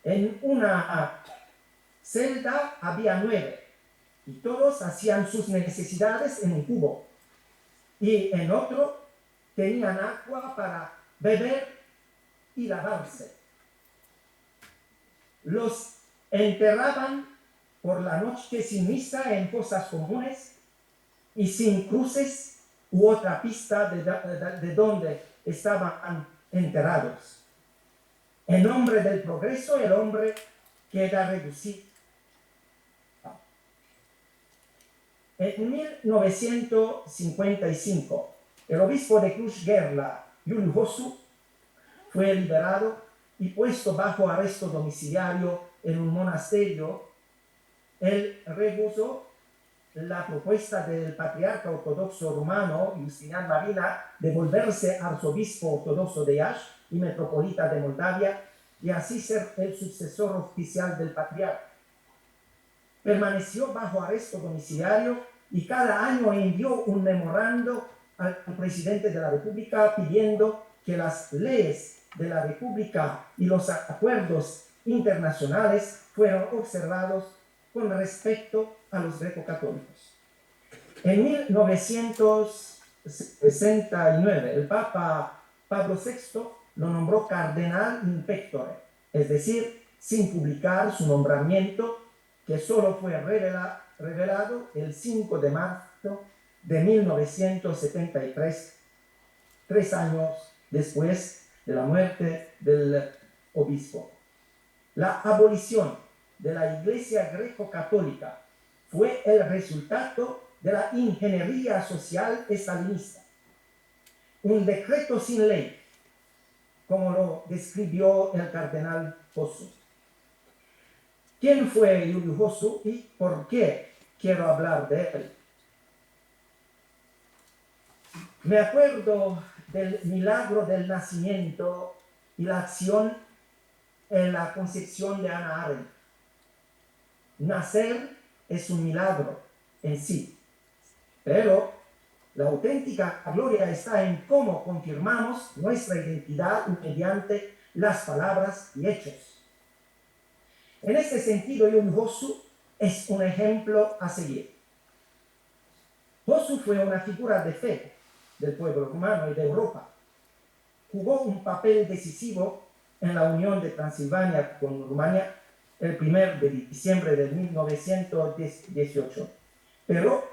En una celda había 9 y todos hacían sus necesidades en un cubo, y en otro tenían agua para beber y lavarse. Los enterraban por la noche sin misa en fosas comunes y sin cruces u otra pista de donde estaban enterrados. En nombre del progreso, el hombre queda reducido. En 1955, el obispo de Cruz-Gerla, Iuliu Hosu, fue liberado y puesto bajo arresto domiciliario en un monasterio. Él rehusó la propuesta del patriarca ortodoxo rumano, Justinian Marina, de volverse arzobispo ortodoxo de Iași y metropolita de Moldavia, y así ser el sucesor oficial del patriarca. Permaneció bajo arresto domiciliario y cada año envió un memorando al presidente de la República pidiendo que las leyes de la República y los acuerdos internacionales fueran observados con respecto a los greco-católicos. En 1969, el Papa Pablo VI lo nombró cardenal in pectore, es decir, sin publicar su nombramiento, que solo fue revelado el 5 de marzo de 1973, 3 años después de la muerte del obispo. La abolición de la Iglesia greco-católica fue el resultado de la ingeniería social estalinista. Un decreto sin ley, como lo describió el cardenal Hosu. ¿Quién fue Iuliu Hosu y por qué quiero hablar de él? Me acuerdo del milagro del nacimiento y la acción en la concepción de Hannah Arendt. Nacer es un milagro en sí, pero la auténtica gloria está en cómo confirmamos nuestra identidad mediante las palabras y hechos. En este sentido, Iuliu Hosu es un ejemplo a seguir. Hosu fue una figura de fe del pueblo rumano y de Europa. Jugó un papel decisivo en la unión de Transilvania con Rumania el 1 de diciembre de 1918. Pero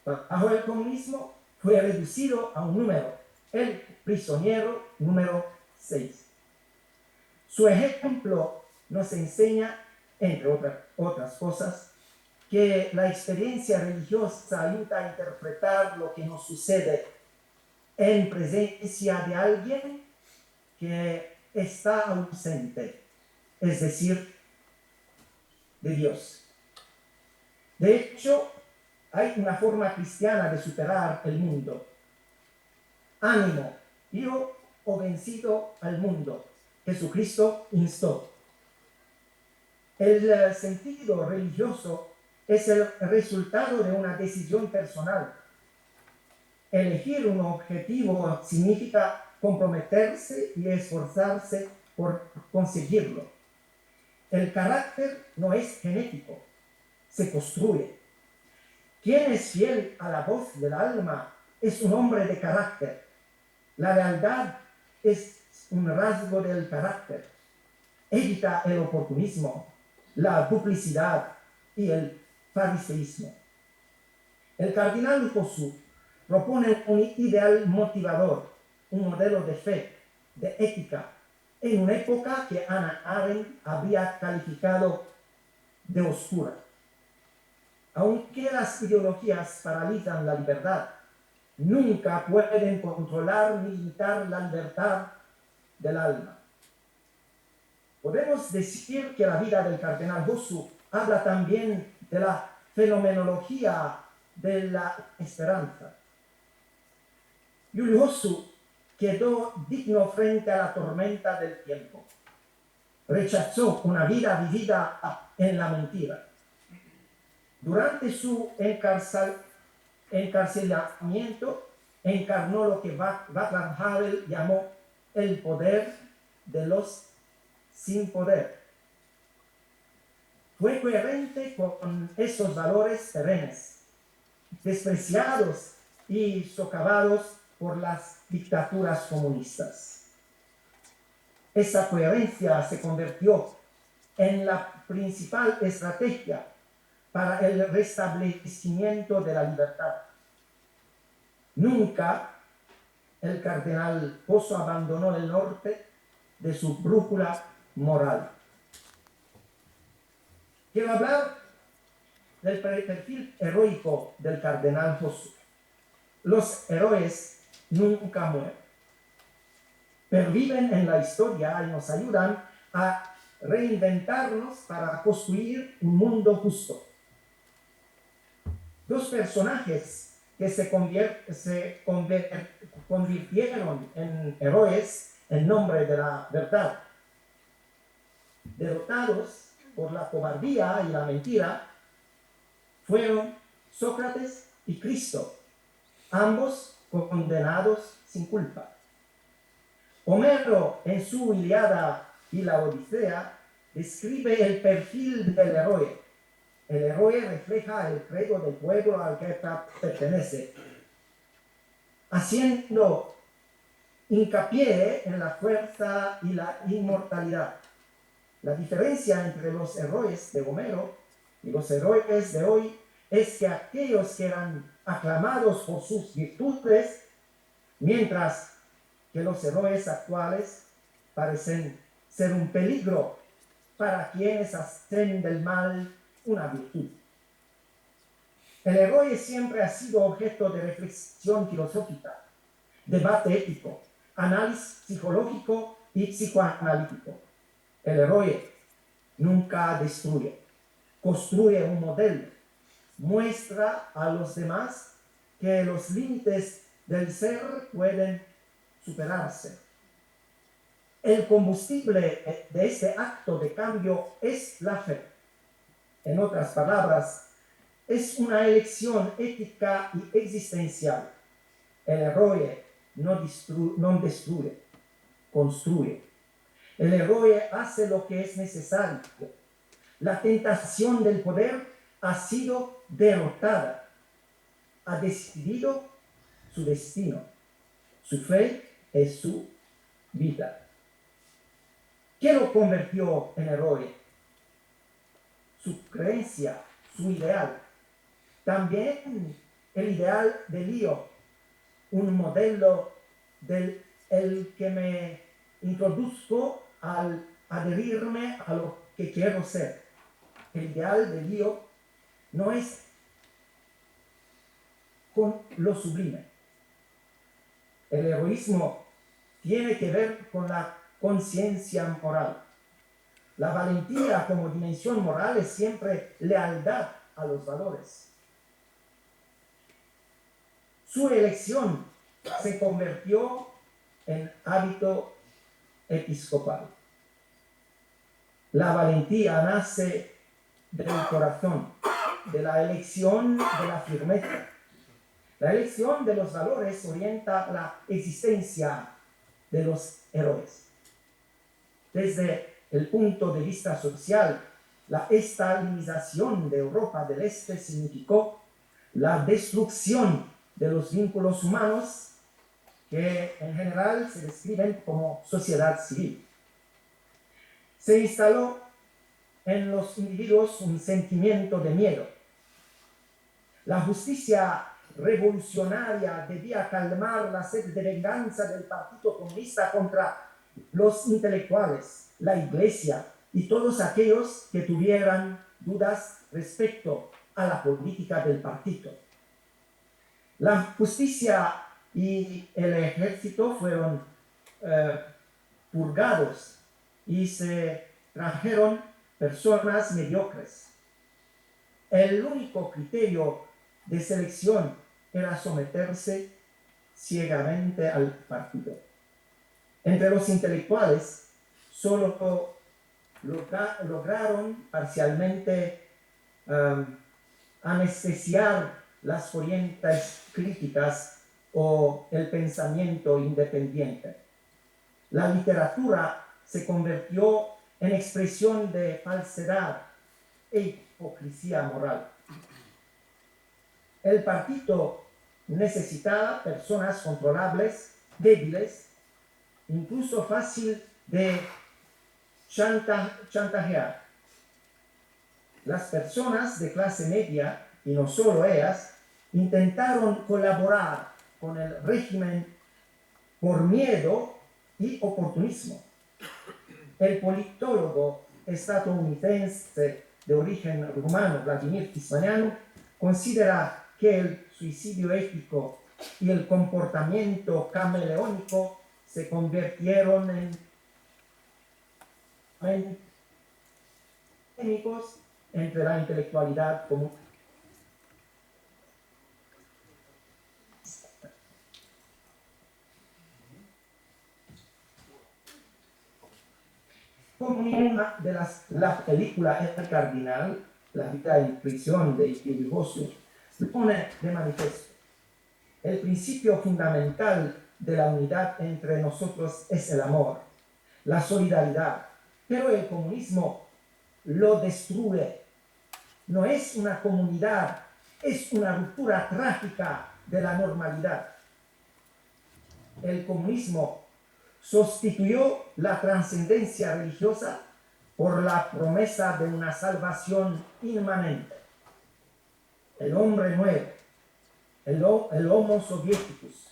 bajo el comunismo fue reducido a un número, el prisionero número 6. Su ejemplo nos enseña, entre otras cosas, que la experiencia religiosa ayuda a interpretar lo que nos sucede en presencia de alguien que está ausente, es decir, de Dios. De hecho, hay una forma cristiana de superar el mundo. Ánimo, yo he vencido al mundo. Jesucristo instó. El sentido religioso es el resultado de una decisión personal. Elegir un objetivo significa comprometerse y esforzarse por conseguirlo. El carácter no es genético, se construye. Quien es fiel a la voz del alma es un hombre de carácter. La lealtad es un rasgo del carácter. Evita el oportunismo, la duplicidad y el fariseísmo. El cardenal Hosu propone un ideal motivador, un modelo de fe, de ética, en una época que Hannah Arendt había calificado de oscura. Aunque las ideologías paralizan la libertad, nunca pueden controlar ni limitar la libertad del alma. Podemos decir que la vida del cardenal Hosu habla también de la fenomenología de la esperanza. Iuliu Hosu quedó digno frente a la tormenta del tiempo. Rechazó una vida vivida en la mentira. Durante su encarcelamiento, encarnó lo que Václav Havel llamó el poder de los sin poder. Fue coherente con esos valores perennes, despreciados y socavados por las dictaduras comunistas. Esa coherencia se convirtió en la principal estrategia para el restablecimiento de la libertad. Nunca el cardenal Hosu abandonó el norte de su brújula moral. Quiero hablar del perfil heroico del cardenal Josué. Los héroes nunca mueren. Perviven en la historia y nos ayudan a reinventarnos para construir un mundo justo. Dos personajes que se convirtieron en héroes en nombre de la verdad. Derrotados por la cobardía y la mentira, fueron Sócrates y Cristo, ambos condenados sin culpa. Homero, en su Ilíada y la Odisea, describe el perfil del héroe. El héroe refleja el credo del pueblo al que pertenece, haciendo hincapié en la fuerza y la inmortalidad. La diferencia entre los héroes de Homero y los héroes de hoy es que aquellos que eran aclamados por sus virtudes, mientras que los héroes actuales parecen ser un peligro para quienes hacen del mal una virtud. El héroe siempre ha sido objeto de reflexión filosófica, debate ético, análisis psicológico y psicoanalítico. El héroe nunca destruye, construye un modelo, muestra a los demás que los límites del ser pueden superarse. El combustible de este acto de cambio es la fe. En otras palabras, es una elección ética y existencial. El héroe no destruye, construye. El héroe hace lo que es necesario. La tentación del poder ha sido derrotada. Ha decidido su destino. Su fe es su vida. ¿Qué lo convirtió en héroe? Su creencia, su ideal. También el ideal de Lío, un modelo del el que me introduzco al adherirme a lo que quiero ser. El ideal de Lío no es con lo sublime. El heroísmo tiene que ver con la conciencia moral. La valentía como dimensión moral es siempre lealtad a los valores. Su elección se convirtió en hábito episcopal. La valentía nace del corazón, de la elección de la firmeza. La elección de los valores orienta la existencia de los héroes. Desde el punto de vista social, la estalinización de Europa del Este significó la destrucción de los vínculos humanos que en general se describen como sociedad civil. Se instaló en los individuos un sentimiento de miedo. La justicia revolucionaria debía calmar la sed de venganza del Partido Comunista contra los intelectuales, la Iglesia y todos aquellos que tuvieran dudas respecto a la política del partido. La justicia y el ejército fueron purgados y se trajeron personas mediocres. El único criterio de selección era someterse ciegamente al partido. Entre los intelectuales solo lograron parcialmente anestesiar las corrientes críticas o el pensamiento independiente. La literatura se convirtió en expresión de falsedad e hipocresía moral. El partido necesitaba personas controlables, débiles, incluso fácil de chantajear. Las personas de clase media, y no solo ellas, intentaron colaborar con el régimen por miedo y oportunismo. El politólogo estadounidense de origen rumano, Vladimir Tismanianu, considera que el suicidio ético y el comportamiento camaleónico se convirtieron en endémicos entre la intelectualidad común. Como una de la película El Cardinal, La vida en prisión de Irigoyen, pone de manifiesto: el principio fundamental de la unidad entre nosotros es el amor, la solidaridad, pero el comunismo lo destruye. No es una comunidad, es una ruptura trágica de la normalidad. El comunismo sustituyó la trascendencia religiosa por la promesa de una salvación inmanente. El hombre nuevo, el Homo Sovieticus,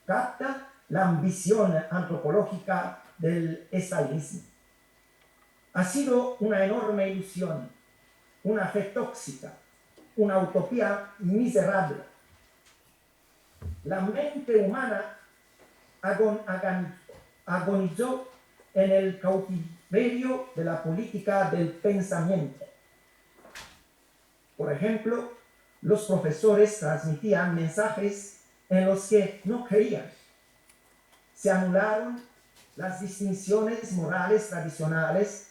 capta la ambición antropológica del estalinismo. Ha sido una enorme ilusión, una fe tóxica, una utopía miserable. La mente humana agonizó en el cautiverio de la política del pensamiento. Por ejemplo, los profesores transmitían mensajes en los que no creían. Se anularon las distinciones morales tradicionales,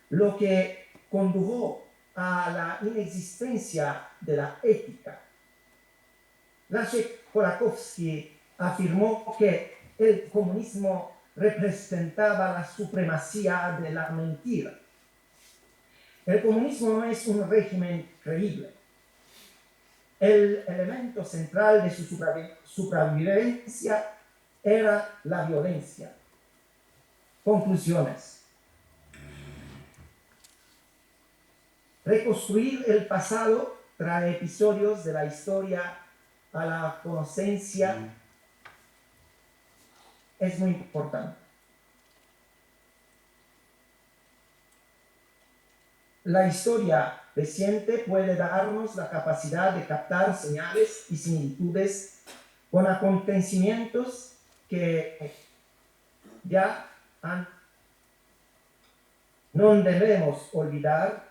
lo que condujo a la inexistencia de la ética. Leszek Kolakowski afirmó que el comunismo representaba la supremacía de la mentira. El comunismo no es un régimen creíble. El elemento central de su supervivencia era la violencia. Conclusiones. Reconstruir el pasado trae episodios de la historia a la conciencia. Es muy importante. La historia reciente puede darnos la capacidad de captar señales y similitudes con acontecimientos que ya han. No debemos olvidar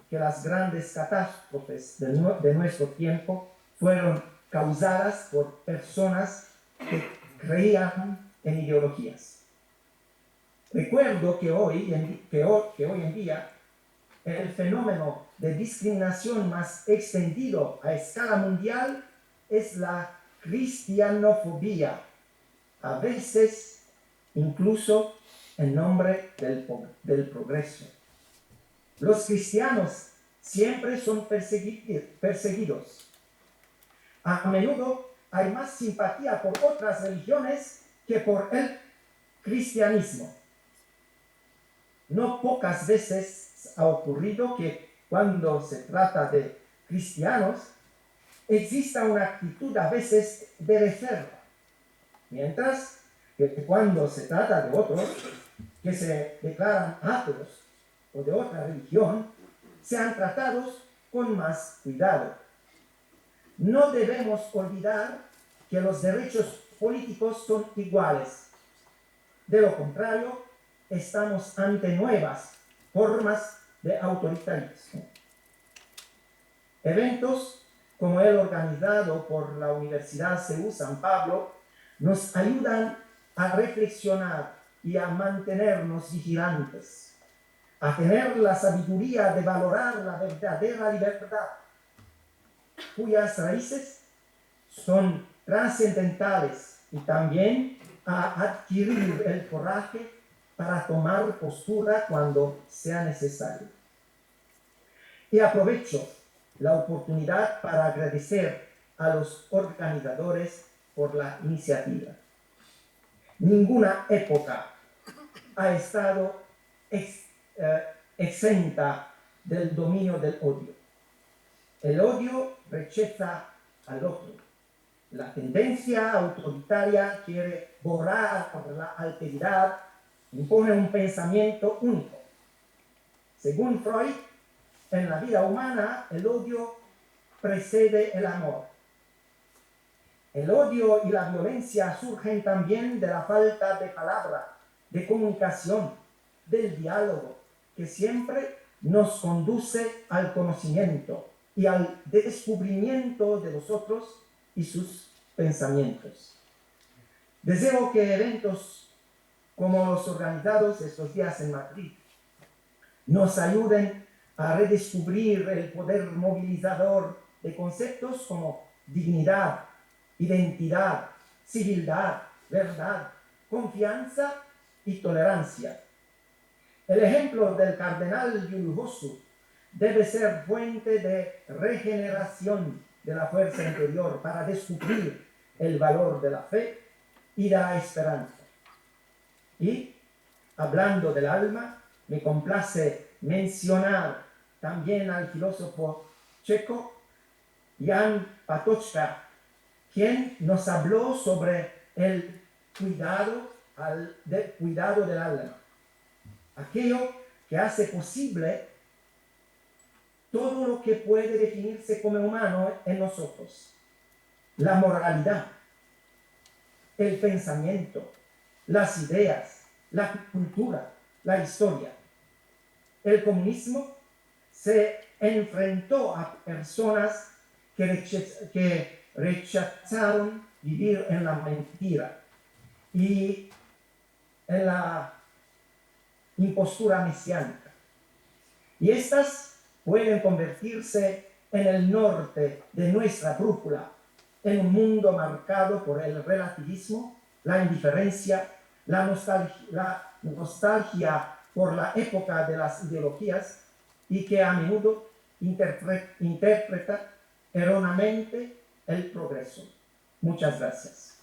que las grandes catástrofes de nuestro tiempo fueron causadas por personas que creían en ideologías. Recuerdo que hoy en día el fenómeno de discriminación más extendido a escala mundial es la cristianofobia, a veces incluso en nombre del progreso. Los cristianos siempre son perseguidos. A menudo hay más simpatía por otras religiones que por el cristianismo. No pocas veces ha ocurrido que cuando se trata de cristianos exista una actitud a veces de reserva, mientras que cuando se trata de otros que se declaran ateos o de otra religión, sean tratados con más cuidado. No debemos olvidar que los derechos políticos son iguales. De lo contrario, estamos ante nuevas formas de autoritarismo. Eventos como el organizado por la Universidad CEU San Pablo nos ayudan a reflexionar y a mantenernos vigilantes, a tener la sabiduría de valorar la verdadera libertad, cuyas raíces son trascendentales, y también a adquirir el coraje para tomar postura cuando sea necesario. Y aprovecho la oportunidad para agradecer a los organizadores por la iniciativa. Ninguna época ha estado exenta del dominio del odio. El odio rechaza al otro. La tendencia autoritaria quiere borrar la alteridad impone un pensamiento único. Según Freud, en la vida humana el odio precede el amor. El odio y la violencia surgen también de la falta de palabra, de comunicación, del diálogo, que siempre nos conduce al conocimiento y al descubrimiento de los otros y sus pensamientos. Deseo que eventos como los organizados estos días en Madrid nos ayuden a redescubrir el poder movilizador de conceptos como dignidad, identidad, civilidad, verdad, confianza y tolerancia. El ejemplo del cardenal Yulhosu debe ser fuente de regeneración de la fuerza interior para descubrir el valor de la fe y de la esperanza. Y, hablando del alma, me complace mencionar también al filósofo checo Jan Patočka, quien nos habló sobre el cuidado del alma, aquello que hace posible todo lo que puede definirse como humano en nosotros: la moralidad, el pensamiento, las ideas, la cultura, la historia. El comunismo se enfrentó a personas que rechazaron vivir en la mentira y en la impostura mesiánica. Y estas pueden convertirse en el norte de nuestra brújula, en un mundo marcado por el relativismo, la indiferencia, la nostalgia por la época de las ideologías, y que a menudo interpreta erróneamente el progreso. Muchas gracias.